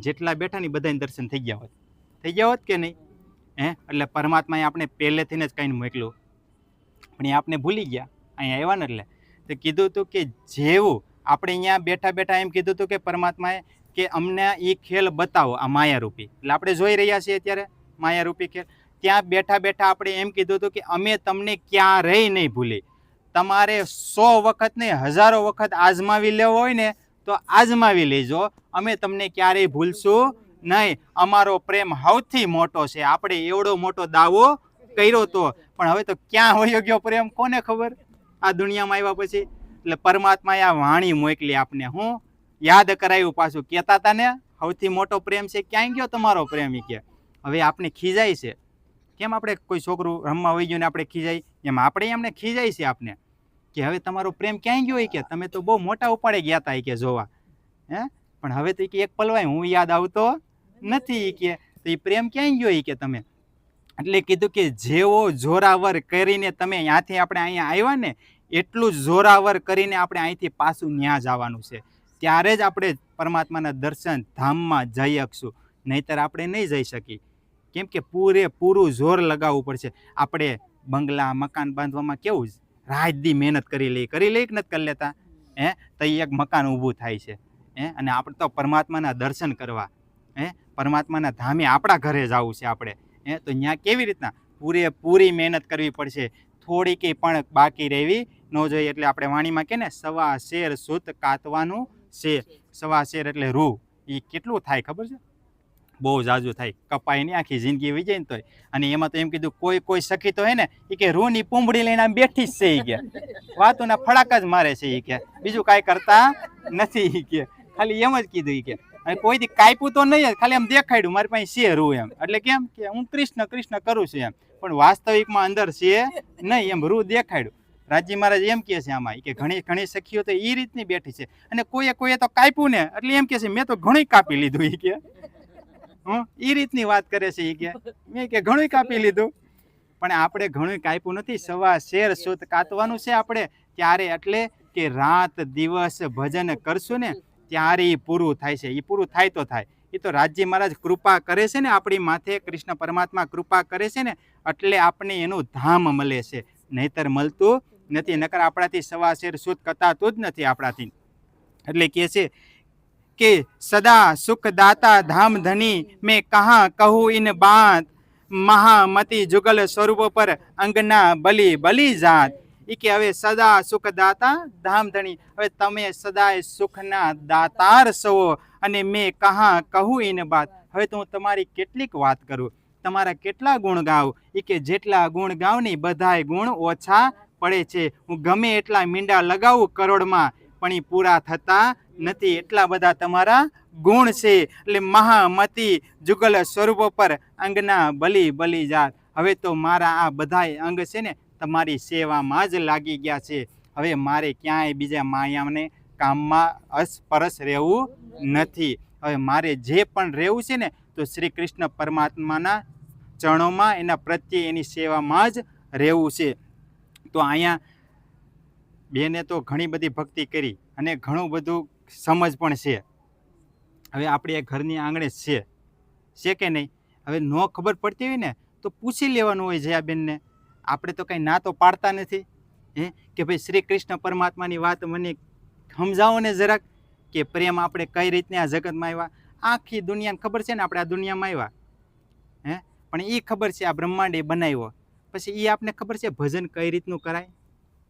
જેટલા બેઠા ને બધાને દર્શન થઈ ગયા હોત કે નહીં? એટલે પરમાત્માએ આપણે પહેલેથી જ કહીને મોકલ્યું, પણ એ આપણે ભૂલી ગયા. અહીંયા આવ્યા ને એટલે તો કીધું હતું કે જેવું આપણે અહીંયા બેઠા બેઠા એમ કીધું હતું કે પરમાત્માએ કે અમને એ ખેલ બતાવો, આ માયારૂપી. એટલે આપણે જોઈ રહ્યા છીએ અત્યારે માયારૂપી ખેલ. ત્યાં બેઠા બેઠા આપણે એમ કીધું હતું કે અમે તમને ક્યારેય નહીં ભૂલી. તમારે 100 વખત નહીં 1000 વખત આજમાવી લેવો હોય ને તો આજમાવી લેજો, અમે તમને ક્યારેય ભૂલશું નહીં. અમારો પ્રેમ સૌથી મોટો છે. આપણે એવડો મોટો દાવો કર્યો તો, પણ હવે તો ક્યાં હોયો ગયો પ્રેમ કોને ખબર આ દુનિયામાં આવ્યા પછી. એટલે પરમાત્માએ આ વાણી મોકલી આપને, હું યાદ કરાયું પાછું. કહેતા હતા ને સૌથી મોટો પ્રેમ છે, ક્યાંય ગયો તમારો પ્રેમ? કે હવે આપણે ખીજાય છે. કેમ આપણે કોઈ છોકરું રમવા હોઈ ગયું ને આપણે ખીજાય, એમ આપણે એમને ખીજાય છે આપને કે હવે તમારો પ્રેમ ક્યાંય ગયો? કે તમે તો બહુ મોટા ઉપાડે ગયા હતા કે જોવા, પણ હવે તો એક પલવાય હું યાદ આવતો નથી કે તો એ પ્રેમ ક્યાંય ગયો કે તમે. એટલે કીધું કે જેવો જોરાવર કરીને તમે ત્યાંથી આપણે અહીંયા આવ્યા ને એટલું જ જોરાવર કરીને આપણે અહીંથી પાછું ન્યા જવાનું છે. ત્યારે જ આપણે પરમાત્માના દર્શન ધામમાં જઈ શકશું, નહીતર આપણે નહીં જઈ શકીએ. કેમ કે પૂરેપૂરું જોર લગાવવું પડશે. આપણે બંગલા મકાન બાંધવામાં કેવું જ રાત દી મહેનત કરી લઈ કે નથી કરી લેતા? તો એક મકાન ઊભું થાય છે. અને આપણે તો પરમાત્માના દર્શન કરવા, પરમાત્માના ધામે આપણા ઘરે જવું છે આપણે. તો ત્યાં કેવી રીતના પૂરેપૂરી મહેનત કરવી પડશે, થોડી કંઈ પણ બાકી રહેવી ન જોઈએ. એટલે આપણે વાણીમાં કે ને 1.25 શેર સૂત કાતવાનું છે. 1.25 શેર એટલે રૂ, એ કેટલું થાય ખબર છે? બહુ જાજુ થાય, કપાય નહીં આખી જિંદગી વી જાય ને તોય. અને એમાં તો એમ કીધું કોઈ સખી તો હે ને એ કે રૂની પૂંબડી લઈને આમ બેઠી જ છે એ કે, વાતોના ફડાકા જ મારે છે એ કે, બીજું કાંઈ કરતા નથી એ કે, ખાલી એમ જ કીધું એ કે. અને કોઈથી કાપ્યું તો નહીં જ, ખાલી એમ દેખાડ્યું મારી પાસે છે રૂ એમ. એટલે કેમ કે હું કૃષ્ણ કૃષ્ણ કરું છું એમ, પણ વાસ્તવિકમાં અંદર છે નહીં એમ રૂ દેખાડ્યું. રાજી મહારાજ એમ કહે છે આમાં કે ઘણી સખીઓ તો એ રીતની બેઠી છે, અને કોઈએ તો કાપ્યું ને એટલે એમ કહે છે મેં તો ઘણું કાપી લીધું એ કે. એ રીતની વાત કરે છે એ કે મેં કે ઘણું કાપી લીધું, પણ આપણે ઘણું કાપ્યું નથી. 1.25 શેર સૂત કાતવાનું છે આપણે. ત્યારે એટલે કે રાત દિવસ ભજન કરશું ને ત્યારે એ પૂરું થાય છે. એ પૂરું થાય તો થાય, એ તો રાજજી મહારાજ કૃપા કરે છે ને આપણી માથે, કૃષ્ણ પરમાત્મા કૃપા કરે છે ને એટલે આપણે એનું ધામ મળે છે, નહીતર મળતું નથી. નકર આપણાથી 1.25 શેર સૂત કતાતું જ નથી આપણાથી. એટલે કહે છે કે સદા સુખ દાતા ધામ ધની મેં કહા કહું ઇન બાત, મહામતી જુગલ સ્વરૂપ પર અંગના બલી જાત. એ કે હવે સદા સુખ દાતા ધામ ધની, હવે તમે સદાય સુખના દાતાર છો. અને મેં કહા કહું ઇન બાત, હવે તો હું તમારી કેટલીક વાત કરું, તમારા કેટલા ગુણ ગાઉં? એ કે જેટલા ગુણ ગાઉં ને બધાય ગુણ ઓછા પડે છે. હું ગમે એટલા મીંડા લગાવું કરોડમાં પણ એ પૂરા થતા નથી, એટલા બધા તમારા ગુણ છે. એટલે મહામતી જુગલ સ્વરૂપ પર અંગના બલી જાત. હવે તો મારા આ બધાય અંગ છે ને તમારી સેવામાં જ લાગી ગયા છે. હવે મારે ક્યાંય બીજા માયાને કામમાં અસપરસ રહેવું નથી. હવે મારે જે પણ રહેવું છે ને તો શ્રી કૃષ્ણ પરમાત્માના ચરણોમાં, એના પ્રત્યે એની સેવામાં જ રહેવું છે. તો અહીંયા બેને તો ઘણી બધી ભક્તિ કરી અને ઘણું બધું સમજ પણ છે. હવે આપણે ઘરની આંગણે છે કે નહીં? હવે ન ખબર પડતી હોય ને તો પૂછી લેવાનું હોય જયાબેનને. આપણે તો કંઈ ના તો પાડતા નથી કે ભાઈ શ્રી કૃષ્ણ પરમાત્માની વાત મને સમજાવો ને જરાક, કે પ્રેમ આપણે કઈ રીતને આ જગતમાં આવ્યા. આખી દુનિયાને ખબર છે ને આપણે આ દુનિયામાં આવ્યા, પણ એ ખબર છે આ બ્રહ્માંડ એ બનાવ્યો, પછી એ આપને ખબર છે ભજન કઈ રીતનું કરાય?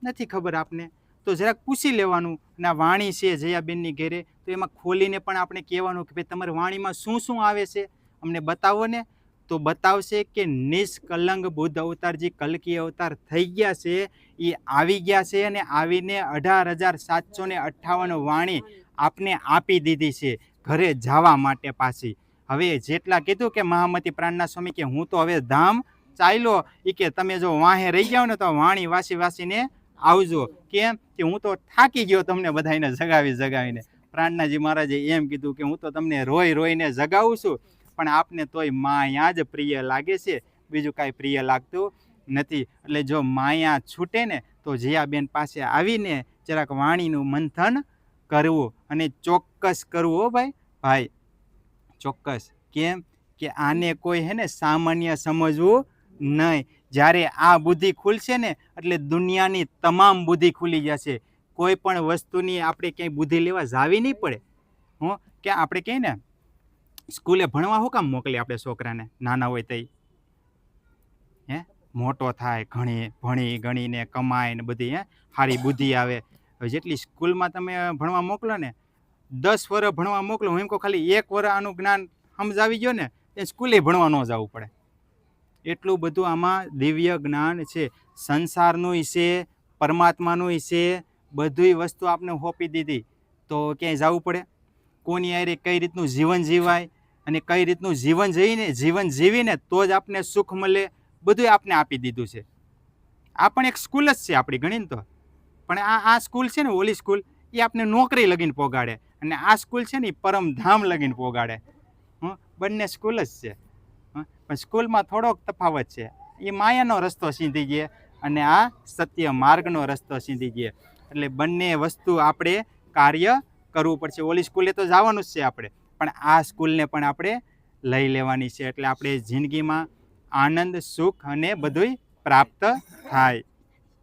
નથી ખબર આપને. તો જરાક પૂછી લેવાનું. ના વાણી છે જયાબેનની ઘેરે, તો એમાં ખોલીને પણ આપણે કહેવાનું કે ભાઈ તમારી વાણીમાં શું આવે છે અમને બતાવો ને. તો બતાવશે કે નિષ્કલંક બુદ્ધ અવતારજી કલ્કી અવતાર થઈ ગયા છે, એ આવી ગયા છે અને આવીને 18,758 વાણી આપને આપી દીધી છે ઘરે જવા માટે પાછી. હવે જેટલા કીધું કે મહામતી પ્રાણના સ્વામી કે હું તો હવે ધામ ચાલ્યો એ કે તમે જો વાહે રહી જાઓ ને તો વાણી વાસી વાસીને આવજો. કેમ કે હું તો થાકી ગયો તમને બધાને જગાવીને. પ્રાણનાજી મહારાજે એમ કીધું કે હું તો તમને રોઈને જગાવું છું, પણ આપને તોય માયા જ પ્રિય લાગે છે, બીજું કાંઈ પ્રિય લાગતું નથી. એટલે જો માયા છૂટે ને તો જયાબેન પાસે આવીને જરાક વાણીનું મંથન કરવું, અને ચોક્કસ કરવું હો ભાઈ ચોક્કસ. કેમ કે આને કોઈ હે ને સામાન્ય સમજવું નહીં. જ્યારે આ બુદ્ધિ ખુલશે ને એટલે દુનિયાની તમામ બુદ્ધિ ખુલી જશે. કોઈ પણ વસ્તુની આપણે ક્યાંય બુદ્ધિ લેવા જાવી નહીં પડે. કે આપણે કહીએ ને સ્કૂલે ભણવા શું કામ મોકલીએ આપણે છોકરાને નાના હોય તો? મોટો થાય, ભણી ગણીને કમાય ને બધી સારી બુદ્ધિ આવે. હવે જેટલી સ્કૂલમાં તમે ભણવા મોકલો ને, 10 વર્ષ ભણવા મોકલો, હું એમ કહું ખાલી 1 વર્ષ આનું જ્ઞાન સમજાવી ગયો ને એ સ્કૂલે ભણવા ન જવું પડે. એટલું બધું આમાં દિવ્ય જ્ઞાન છે. સંસારનું છે, પરમાત્માનું છે, બધી વસ્તુ આપણે સોંપી દીધી તો ક્યાંય જવું પડે? કોની હારે કઈ રીતનું જીવન જીવાય અને કઈ રીતનું જીવન જીવીને તો જ આપને સુખ મળે, બધું આપને આપી દીધું છે. આ પણ એક સ્કૂલ જ છે આપણી ગણીને તો. પણ આ સ્કૂલ છે ને, ઓલી સ્કૂલ એ આપણે નોકરી લગીને પોગાડે, અને આ સ્કૂલ છે ને એ પરમધામ લગીને પોગાડે. બંને સ્કૂલ જ છે, પણ સ્કૂલમાં થોડોક તફાવત છે. એ માયાનો રસ્તો સીધી ગયે અને આ સત્ય માર્ગનો રસ્તો સીધી ગયે. એટલે બંને વસ્તુ આપણે કાર્ય કરવું પડશે. ઓલી સ્કૂલે તો જવાનું જ છે આપણે, પણ આ સ્કૂલને પણ આપણે લઈ લેવાની છે. એટલે આપણે જિંદગીમાં આનંદ, સુખ અને બધુંય પ્રાપ્ત થાય.